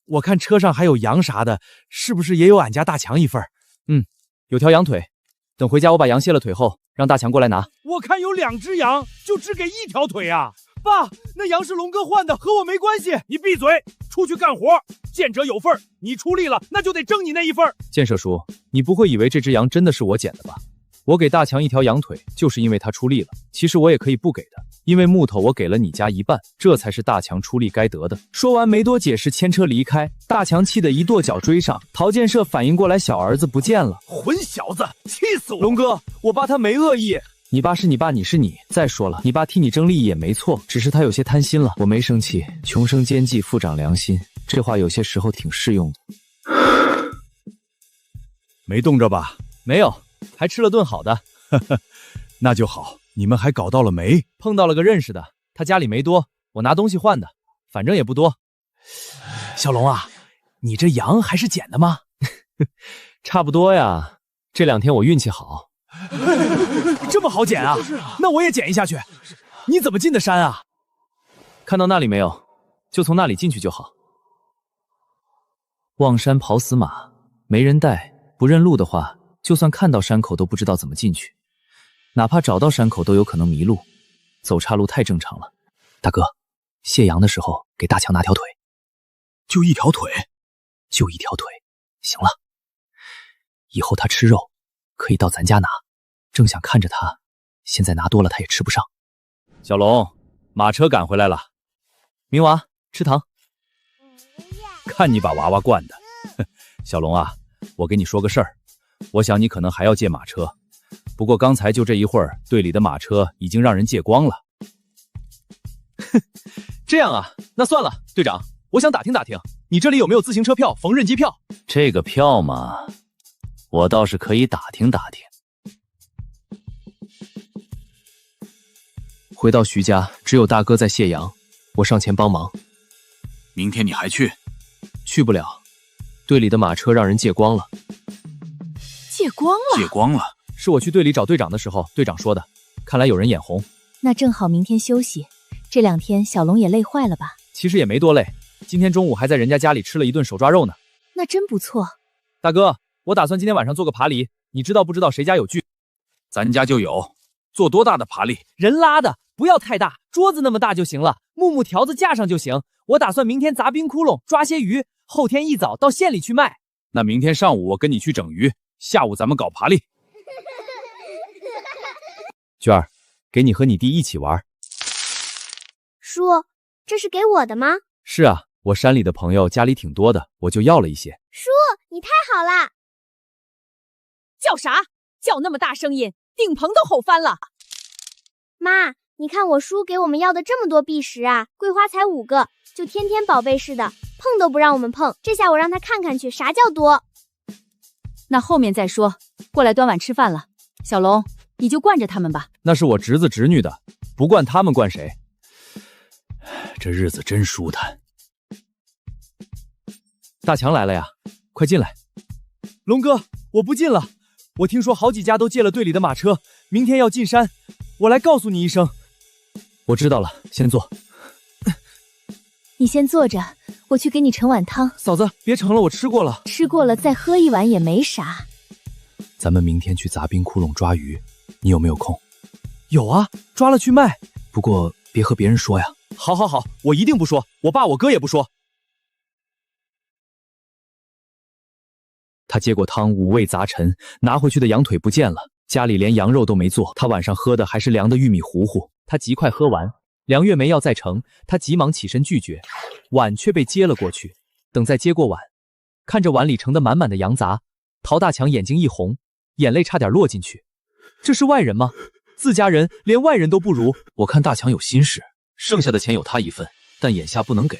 我看车上还有羊啥的，是不是也有俺家大强一份？有条羊腿，等回家我把羊卸了腿后，让大强过来拿。我看有2只羊，就只给1条腿啊！爸，那羊是龙哥换的，和我没关系。你闭嘴，出去干活，见者有份，你出力了，那就得争你那一份。建设叔，你不会以为这只羊真的是我捡的吧？我给大强1条羊腿，就是因为他出力了。其实我也可以不给的，因为木头我给了你家1半，这才是大强出力该得的。说完没多解释，牵车离开。大强气得一跺脚追上。陶建设反应过来，小儿子不见了。混小子，气死我！龙哥，我爸他没恶意。你爸是你爸，你是你。再说了，你爸替你争利益也没错，只是他有些贪心了。我没生气，穷生奸计，富长良心，这话有些时候挺适用的。没冻着吧？没有，还吃了顿好的。那就好。你们还搞到了煤？碰到了个认识的，他家里煤多，我拿东西换的，反正也不多。小龙啊，你这羊还是捡的吗？差不多呀，这2天我运气好。这么好捡啊？那我也捡一下去。你怎么进的山啊？看到那里没有？就从那里进去就好。望山跑死马，没人带，不认路的话，就算看到山口都不知道怎么进去，哪怕找到山口都有可能迷路，走岔路太正常了。大哥，卸羊的时候给大强拿条腿。就一条腿？就一条腿。行了，以后他吃肉可以到咱家拿，正想看着他，现在拿多了他也吃不上。小龙，马车赶回来了。明娃，吃糖。看你把娃娃惯的。小龙啊，我跟你说个事儿，我想你可能还要借马车，不过刚才就这一会儿，队里的马车已经让人借光了。这样啊，那算了，队长，我想打听打听，你这里有没有自行车票、缝纫机票？这个票嘛，我倒是可以打听打听。回到徐家，只有大哥在卸羊，我上前帮忙。明天你还去？去不了，队里的马车让人借光了。借光了？借光了？是我去队里找队长的时候，队长说的。看来有人眼红。那正好明天休息，这2天小龙也累坏了吧？其实也没多累，今天中午还在人家家里吃了一顿手抓肉呢。那真不错。大哥，我打算今天晚上做个爬犁，你知道不知道谁家有锯？咱家就有。做多大的爬犁？人拉的，不要太大，桌子那么大就行了，木条子架上就行。我打算明天砸冰窟窿，抓些鱼，后天一早到县里去卖。那明天上午我跟你去整鱼，下午咱们搞爬犁。娟儿，给你和你弟一起玩。叔，这是给我的吗？是啊，我山里的朋友家里挺多的，我就要了一些。叔，你太好了！叫啥？叫那么大声音，顶棚都吼翻了。妈，你看我叔给我们要的这么多碧石啊，桂花才5个，就天天宝贝似的，碰都不让我们碰。这下我让他看看去，啥叫多。那后面再说，过来端碗吃饭了。小龙，你就惯着他们吧。那是我侄子侄女的，不惯他们惯谁？这日子真舒坦。大强来了呀，快进来。龙哥，我不进了。我听说好几家都借了队里的马车，明天要进山，我来告诉你一声。我知道了，先坐。你先坐着，我去给你盛碗汤。嫂子，别盛了，我吃过了。吃过了再喝一碗也没啥。咱们明天去砸冰窟窿抓鱼，你有没有空？有啊，抓了去卖。不过别和别人说呀。好好好，我一定不说，我爸我哥也不说。他接过汤，五味杂陈，拿回去的羊腿不见了，家里连羊肉都没做，他晚上喝的还是凉的玉米糊糊。他极快喝完，梁月没要再盛，他急忙起身拒绝，碗却被接了过去。等再接过碗，看着碗里盛得满满的羊杂，陶大强眼睛一红，眼泪差点落进去。这是外人吗？自家人连外人都不如。我看大强有心事，剩下的钱有他一份，但眼下不能给。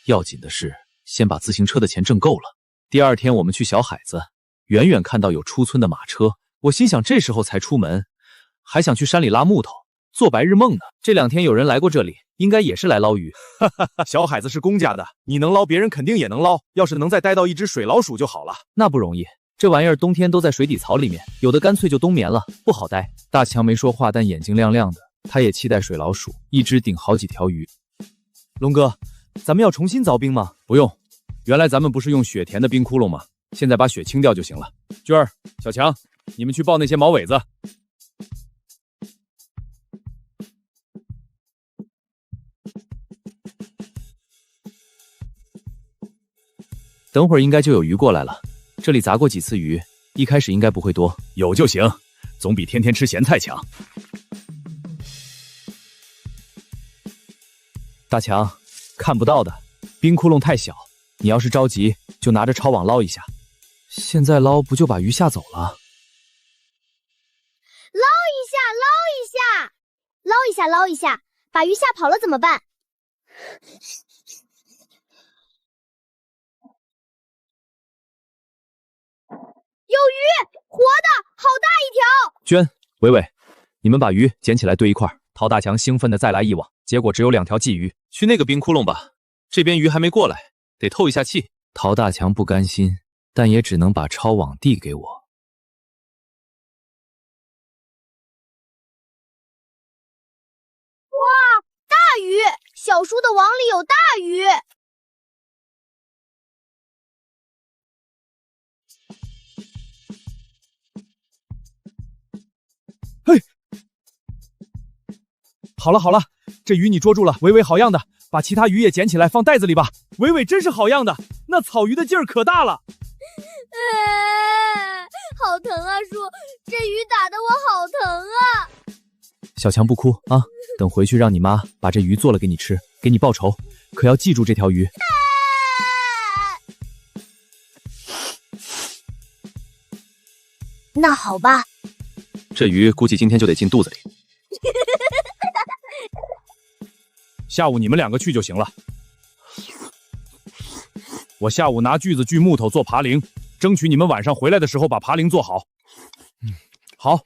要紧的是先把自行车的钱挣够了。第2天我们去小海子，远远看到有出村的马车，我心想这时候才出门，还想去山里拉木头，做白日梦呢。这2天有人来过这里，应该也是来捞鱼。小海子是公家的，你能捞，别人肯定也能捞。要是能再逮到一只水老鼠就好了。那不容易，这玩意儿冬天都在水底槽里面，有的干脆就冬眠了，不好逮。大强没说话，但眼睛亮亮的，他也期待水老鼠，一只顶好几条鱼。龙哥，咱们要重新凿冰吗？不用，原来咱们不是用雪填的冰窟窿吗？现在把雪清掉就行了。娟儿、小强，你们去抱那些毛苇子。等会儿应该就有鱼过来了，这里砸过几次鱼，一开始应该不会多，有就行，总比天天吃咸菜强。大强，看不到的，冰窟窿太小，你要是着急，就拿着抄网捞一下。现在捞不就把鱼吓走了？捞一下，捞一下，捞一下，捞一下，把鱼吓跑了怎么办？有鱼，活的，好大一条！娟、伟伟，你们把鱼捡起来堆一块，陶大强兴奋的再来一网，结果只有2条鲫鱼。去那个冰窟窿吧，这边鱼还没过来，得透一下气。陶大强不甘心，但也只能把抄网递给我。哇，大鱼！小叔的网里有大鱼。嘿，好了好了，这鱼你捉住了，伟伟好样的，把其他鱼也捡起来放袋子里吧。伟伟真是好样的，那草鱼的劲儿可大了。好疼啊，叔，这鱼打得我好疼啊。小强不哭啊，等回去让你妈把这鱼做了给你吃，给你报仇，可要记住这条鱼。那好吧，这鱼估计今天就得进肚子里。下午你们2个去就行了。我下午拿锯子锯木头做爬铃，争取你们晚上回来的时候把爬铃做好。好，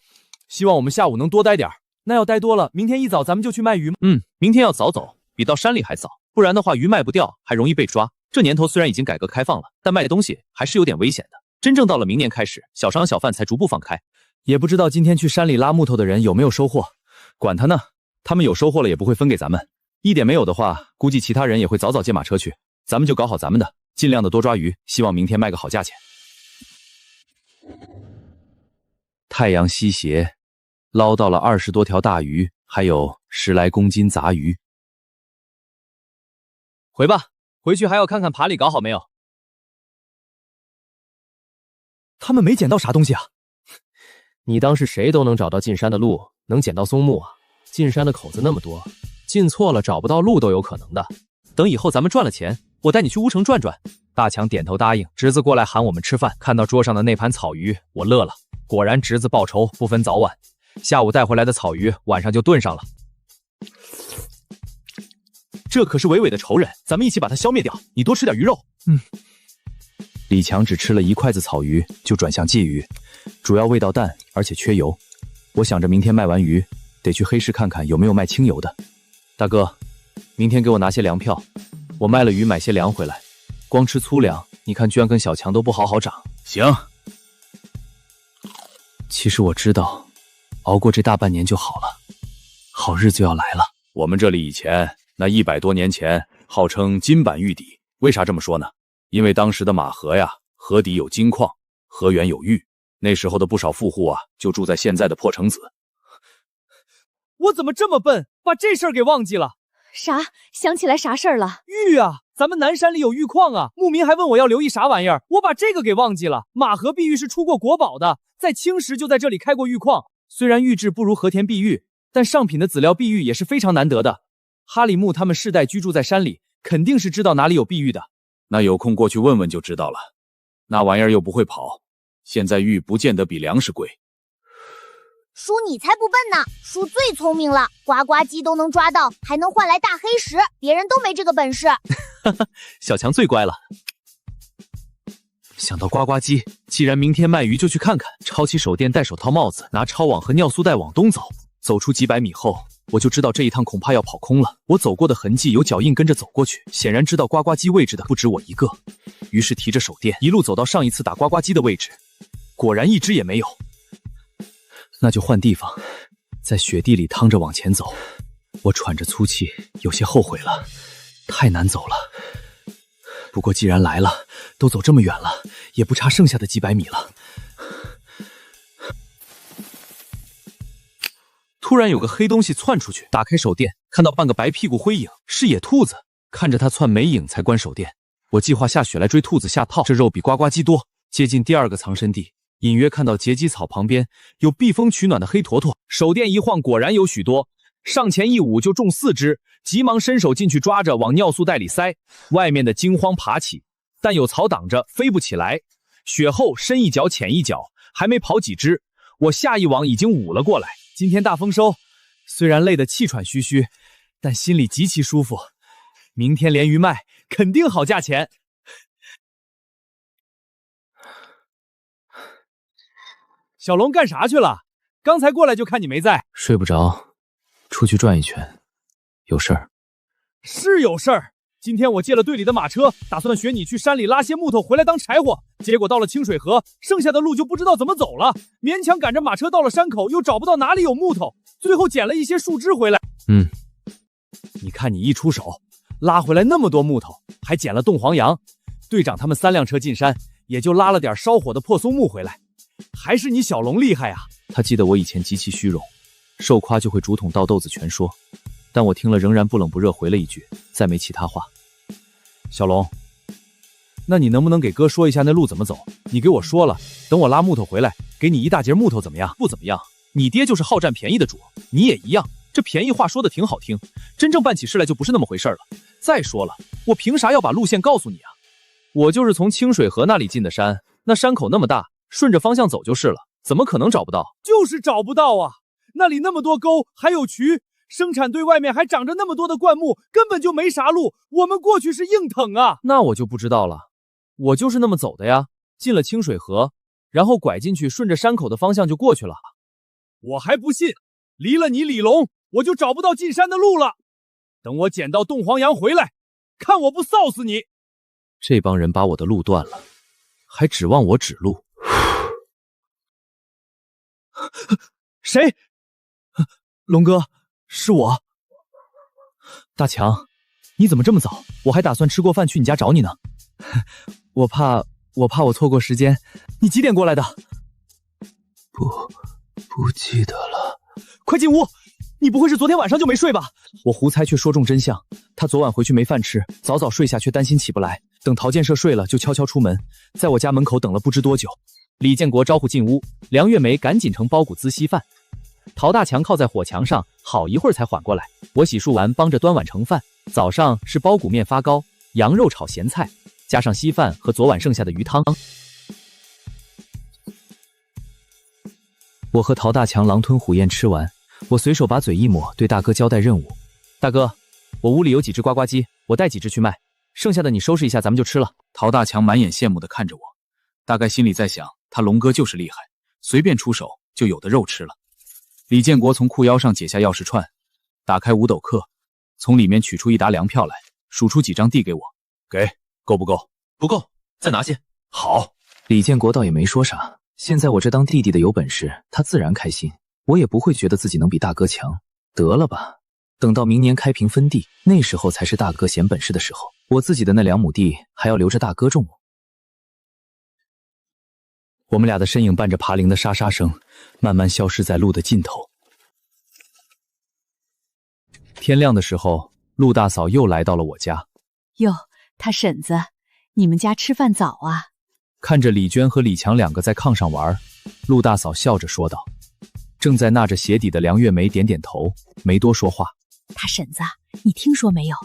希望我们下午能多待点儿。那要待多了，明天一早咱们就去卖鱼吗？明天要早走，比到山里还早，不然的话鱼卖不掉，还容易被抓。这年头虽然已经改革开放了，但卖东西还是有点危险的。真正到了明年开始，小商小贩才逐步放开。也不知道今天去山里拉木头的人有没有收获，管他呢，他们有收获了也不会分给咱们，一点没有的话，估计其他人也会早早借马车去。咱们就搞好咱们的，尽量的多抓鱼，希望明天卖个好价钱。太阳西斜，捞到了20多条大鱼，还有10来公斤杂鱼。回吧，回去还要看看爬里搞好没有。他们没捡到啥东西啊？你当是谁都能找到进山的路，能捡到松木啊？进山的口子那么多，进错了找不到路都有可能的。等以后咱们赚了钱，我带你去乌城转转。大强点头答应。侄子过来喊我们吃饭，看到桌上的那盘草鱼，我乐了。果然侄子报仇不分早晚，下午带回来的草鱼晚上就炖上了。这可是伟伟的仇人，咱们一起把他消灭掉。你多吃点鱼肉。李强只吃了1筷子草鱼，就转向鲫鱼，主要味道淡，而且缺油。我想着明天卖完鱼，得去黑市看看有没有卖清油的。大哥，明天给我拿些粮票，我卖了鱼买些粮回来。光吃粗粮，你看娟跟小强都不好长。行。其实我知道，熬过这大半年就好了，好日子要来了。我们这里以前那100多年前号称金板玉底，为啥这么说呢？因为当时的马河呀，河底有金矿，河源有玉，那时候的不少富户啊，就住在现在的破城子。我怎么这么笨，把这事儿给忘记了？啥？想起来啥事儿了？玉啊，咱们南山里有玉矿啊！牧民还问我要留意啥玩意儿，我把这个给忘记了。马河碧玉是出过国宝的，在清时就在这里开过玉矿。虽然玉质不如和田碧玉，但上品的籽料碧玉也是非常难得的。哈里木他们世代居住在山里，肯定是知道哪里有碧玉的。那有空过去问问就知道了。那玩意儿又不会跑，现在玉不见得比粮食贵。叔你才不笨呢，叔最聪明了，呱呱鸡都能抓到，还能换来大黑石，别人都没这个本事。小强最乖了。想到呱呱鸡，既然明天卖鱼就去看看。抄起手电，戴手套帽子，拿抄网和尿素袋往东走。走出几百米后，我就知道这一趟恐怕要跑空了。我走过的痕迹有脚印跟着走过去，显然知道呱呱鸡位置的不止我一个。于是提着手电一路走到上一次打呱呱鸡的位置，果然一只也没有。那就换地方，在雪地里趟着往前走。我喘着粗气，有些后悔了，太难走了。不过既然来了，都走这么远了，也不差剩下的几百米了。突然有个黑东西窜出去，打开手电，看到半个白屁股灰影，是野兔子。看着它窜没影，才关手电。我计划下雪来追兔子下套，这肉比呱呱鸡多。接近第2个藏身地，隐约看到结基草旁边有避风取暖的黑坨坨。手电一晃，果然有许多，上前一舞就中4只，急忙伸手进去抓着，往尿素袋里塞。外面的惊慌爬起，但有草挡着，飞不起来。雪后深一脚浅一脚，还没跑几只，我下一网已经舞了过来。今天大丰收，虽然累得气喘吁吁，但心里极其舒服。明天连鱼卖，肯定好价钱。小龙干啥去了？刚才过来就看你没在。睡不着，出去转一圈，有事儿。是有事儿。今天我借了队里的马车，打算学你去山里拉些木头回来当柴火。结果到了清水河，剩下的路就不知道怎么走了，勉强赶着马车到了山口，又找不到哪里有木头，最后捡了一些树枝回来。你看你一出手，拉回来那么多木头，还捡了冻黄杨。队长他们3辆车进山，也就拉了点烧火的破松木回来。还是你小龙厉害啊！他记得我以前极其虚荣，受夸就会竹筒倒豆子全说，但我听了仍然不冷不热回了一句，再没其他话。小龙，那你能不能给哥说一下那路怎么走？你给我说了，等我拉木头回来，给你一大截木头怎么样？不怎么样，你爹就是好占便宜的主，你也一样。这便宜话说的挺好听，真正办起事来就不是那么回事了。再说了，我凭啥要把路线告诉你啊？我就是从清水河那里进的山，那山口那么大，顺着方向走就是了，怎么可能找不到？就是找不到啊！那里那么多沟，还有渠，生产队外面还长着那么多的灌木，根本就没啥路，我们过去是硬挺啊！那我就不知道了，我就是那么走的呀，进了清水河，然后拐进去，顺着山口的方向就过去了。我还不信，离了你李龙，我就找不到进山的路了。等我捡到冻黄杨回来，看我不臊死你！这帮人把我的路断了，还指望我指路？谁？龙哥，是我。大强，你怎么这么早？我还打算吃过饭去你家找你呢。我怕我错过时间。你几点过来的？不记得了。快进屋！你不会是昨天晚上就没睡吧？我胡猜却说中真相，他昨晚回去没饭吃，早早睡下却担心起不来，等陶建设睡了就悄悄出门，在我家门口等了不知多久。李建国招呼进屋，梁月梅赶紧盛包谷滋稀饭。陶大强靠在火墙上，好一会儿才缓过来。我洗漱完，帮着端碗盛饭。早上是包谷面发糕，羊肉炒咸菜，加上稀饭和昨晚剩下的鱼汤。我和陶大强狼吞虎咽吃完，我随手把嘴一抹，对大哥交代任务：大哥，我屋里有几只呱呱鸡，我带几只去卖，剩下的你收拾一下，咱们就吃了。陶大强满眼羡慕地看着我，大概心里在想，他龙哥就是厉害，随便出手就有的肉吃了。李建国从裤腰上解下钥匙串，打开五斗克，从里面取出一沓粮票来，数出几张递给我。给，够不够？不够，再拿些。好。李建国倒也没说啥，现在我这当弟弟的有本事，他自然开心，我也不会觉得自己能比大哥强。得了吧，等到明年开平分地，那时候才是大哥显本事的时候，我自己的那2亩地还要留着大哥种。我们俩的身影伴着爬铃的沙沙声，慢慢消失在路的尽头。天亮的时候，陆大嫂又来到了我家。哟，他婶子，你们家吃饭早啊？看着李娟和李强2个在炕上玩，陆大嫂笑着说道。正在纳着鞋底的梁月梅点点头，没多说话。他婶子，你听说没有？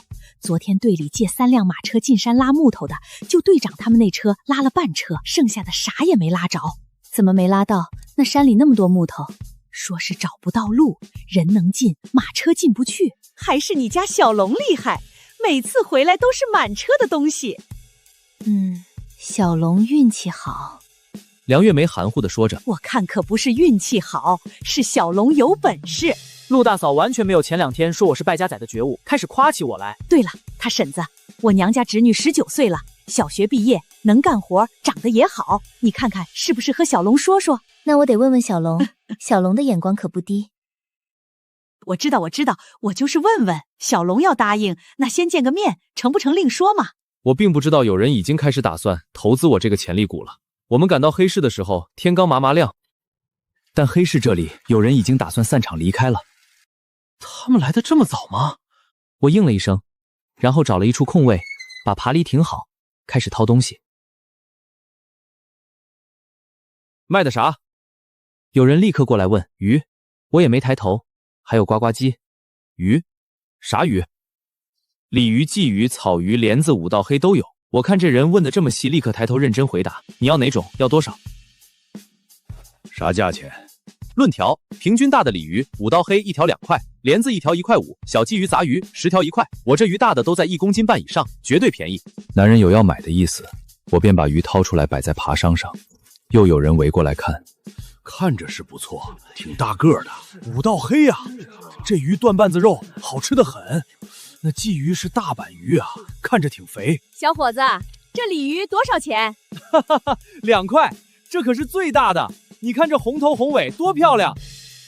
昨天队里借3辆马车进山拉木头的，就队长他们那车拉了半车，剩下的啥也没拉着。怎么没拉到？那山里那么多木头，说是找不到路，人能进，马车进不去。还是你家小龙厉害，每次回来都是满车的东西。小龙运气好。梁月梅含糊地说着。我看可不是运气好，是小龙有本事。陆大嫂完全没有前2天说我是败家仔的觉悟，开始夸起我来。对了，他婶子，我娘家侄女19岁了，小学毕业，能干活，长得也好，你看看是不是和小龙说说？那我得问问小龙，小龙的眼光可不低。我知道，我就是问问，小龙要答应，那先见个面，成不成另说嘛。我并不知道有人已经开始打算投资我这个潜力股了。我们赶到黑市的时候，天刚麻麻亮，但黑市这里有人已经打算散场离开了。他们来的这么早吗？我应了一声，然后找了一处空位，把爬犁停好，开始掏东西。卖的啥？有人立刻过来问。鱼。我也没抬头。还有呱呱鸡。鱼？啥鱼？鲤鱼、鲫鱼、草鱼、莲子、五道黑都有。我看这人问的这么细，立刻抬头认真回答。你要哪种？要多少？啥价钱？论条，平均大的鲤鱼5道黑1条2块，莲子1条1块5，小鲫鱼、杂鱼10条1块。我这鱼大的都在1公斤半以上，绝对便宜。男人有要买的意思，我便把鱼掏出来摆在爬商上。又有人围过来看，看着是不错，挺大个的。5道黑呀，这鱼断瓣子肉好吃的很。那鲫鱼是大板鱼啊，看着挺肥。小伙子，这鲤鱼多少钱？2块，这可是最大的。你看这红头红尾多漂亮！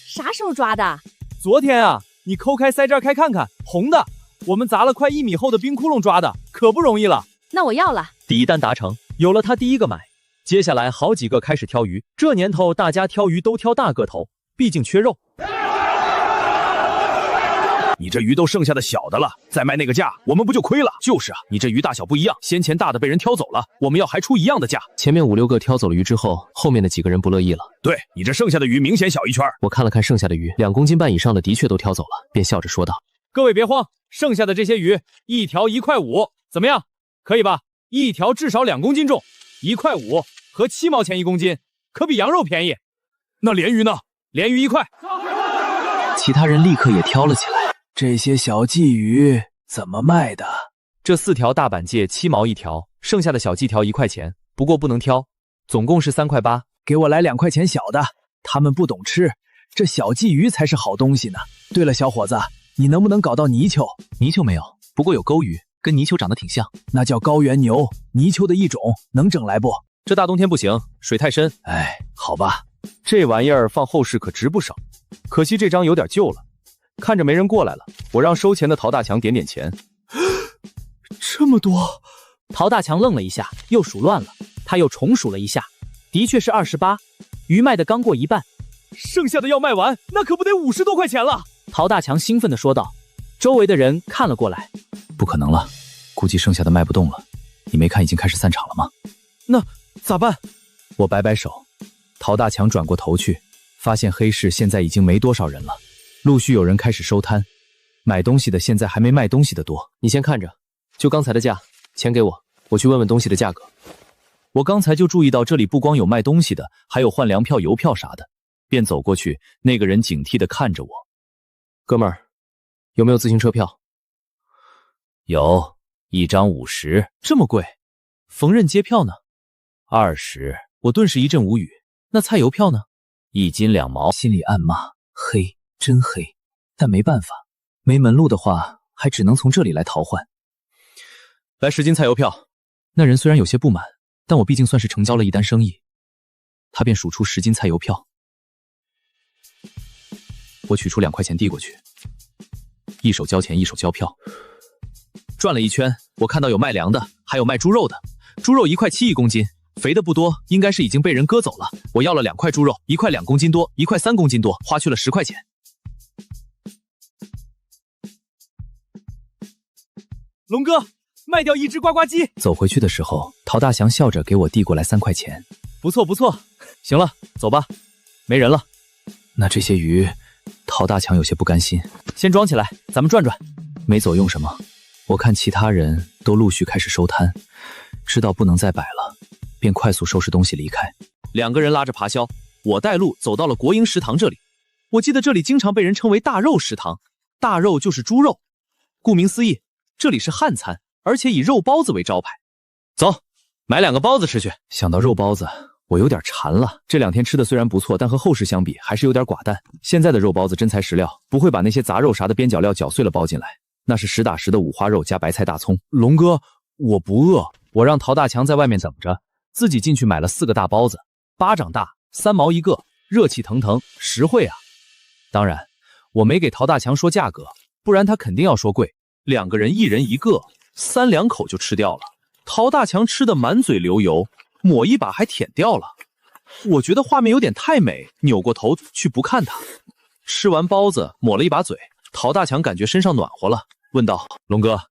啥时候抓的？昨天啊，你抠开腮摘开看看，红的。我们砸了快1米厚的冰窟窿抓的，可不容易了。那我要了。第一单达成，有了他第一个买，接下来好几个开始挑鱼。这年头大家挑鱼都挑大个头，毕竟缺肉。你这鱼都剩下的小的了，再卖那个价，我们不就亏了？就是啊，你这鱼大小不一样，先前大的被人挑走了，我们要还出一样的价。前面5、6个挑走了鱼之后，后面的几个人不乐意了。对，你这剩下的鱼明显小一圈。我看了看剩下的鱼，2公斤半以上的的确都挑走了，便笑着说道：“各位别慌，剩下的这些鱼一条1块5，怎么样？可以吧？一条至少2公斤重，1块5和7毛钱1公斤，可比羊肉便宜。那鲢鱼呢？鲢鱼1块。”其他人立刻也挑了起来。这些小鲫鱼怎么卖的？这4条大板芥7毛一条，剩下的小鲫条1块钱，不过不能挑，总共是3块8。给我来2块钱小的，他们不懂吃，这小鲫鱼才是好东西呢。对了，小伙子，你能不能搞到泥鳅？泥鳅没有，不过有钩鱼，跟泥鳅长得挺像。那叫高原牛，泥鳅的一种，能整来不？这大冬天不行，水太深。哎，好吧，这玩意儿放后市可值不少，可惜这张有点旧了。看着没人过来了，我让收钱的陶大强点点钱。这么多！陶大强愣了一下，又数乱了。他又重数了一下，的确是28。鱼卖的刚过一半，剩下的要卖完，那可不得50多块钱了。陶大强兴奋地说道。周围的人看了过来，不可能了，估计剩下的卖不动了。你没看已经开始散场了吗？那咋办？我摆摆手。陶大强转过头去，发现黑市现在已经没多少人了。陆续有人开始收摊，买东西的现在还没卖东西的多。你先看着，就刚才的价，钱给我，我去问问东西的价格。我刚才就注意到这里不光有卖东西的，还有换粮票、邮票啥的，便走过去。那个人警惕地看着我。哥们儿，有没有自行车票？有，1张50。这么贵？缝纫街票呢？20。我顿时一阵无语。那菜油票呢？1斤2毛。心里暗骂：黑，真黑。但没办法，没门路的话，还只能从这里来淘换。来10斤菜油票。那人虽然有些不满，但我毕竟算是成交了一单生意，他便数出10斤菜油票。我取出2块钱递过去，一手交钱一手交票。转了一圈，我看到有卖粮的，还有卖猪肉的。猪肉1块7一公斤，肥的不多，应该是已经被人割走了。我要了2块猪肉，1块2公斤多，1块3公斤多，花去了10块钱。龙哥，卖掉1只呱呱鸡。走回去的时候，陶大祥笑着给我递过来3块钱。不错不错，行了，走吧，没人了。那这些鱼，陶大强有些不甘心。先装起来，咱们转转。没走用什么，我看其他人都陆续开始收摊，知道不能再摆了，便快速收拾东西离开。2个人拉着爬销，我带路走到了国营食堂这里。我记得这里经常被人称为大肉食堂，大肉就是猪肉。顾名思义，这里是汉餐，而且以肉包子为招牌。走，买2个包子吃去。想到肉包子，我有点馋了。这2天吃的虽然不错，但和后市相比还是有点寡淡。现在的肉包子真材实料，不会把那些杂肉啥的边角料搅碎了包进来，那是实打实的五花肉加白菜大葱。龙哥，我不饿。我让陶大强在外面等着，自己进去买了4个大包子，巴掌大，3毛一个，热气腾腾，实惠啊。当然，我没给陶大强说价格，不然他肯定要说贵。2个人1人1个，3两口就吃掉了。陶大强吃的满嘴流油，抹一把还舔掉了。我觉得画面有点太美，扭过头去不看他。吃完包子，抹了一把嘴，陶大强感觉身上暖和了，问道：“龙哥，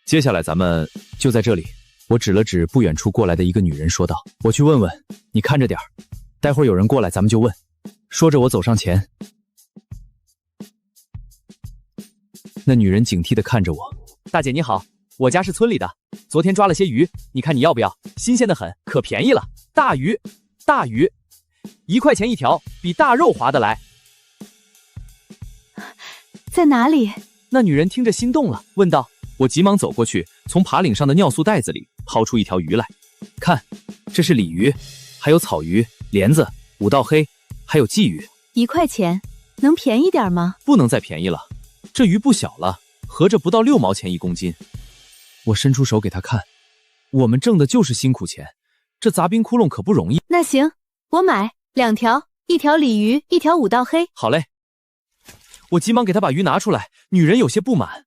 接下来咱们就在这里。”我指了指不远处过来的一个女人，说道：“我去问问，你看着点儿，待会儿有人过来咱们就问。”说着，我走上前。那女人警惕地看着我：“大姐你好，我家是村里的，昨天抓了些鱼，你看你要不要？新鲜的很，可便宜了。大鱼，1块钱一条，比大肉划得来。”在哪里？那女人听着心动了，问道。我急忙走过去，从爬领上的尿素袋子里掏出一条鱼来，看，这是鲤鱼，还有草鱼、莲子、五道黑，还有鲫鱼。1块钱，能便宜点吗？不能再便宜了，这鱼不小了，合着不到6毛钱1公斤。我伸出手给他看，我们挣的就是辛苦钱，这砸冰窟窿可不容易。那行，我买2条，1条鲤鱼，1条5道黑。好嘞。我急忙给他把鱼拿出来，女人有些不满，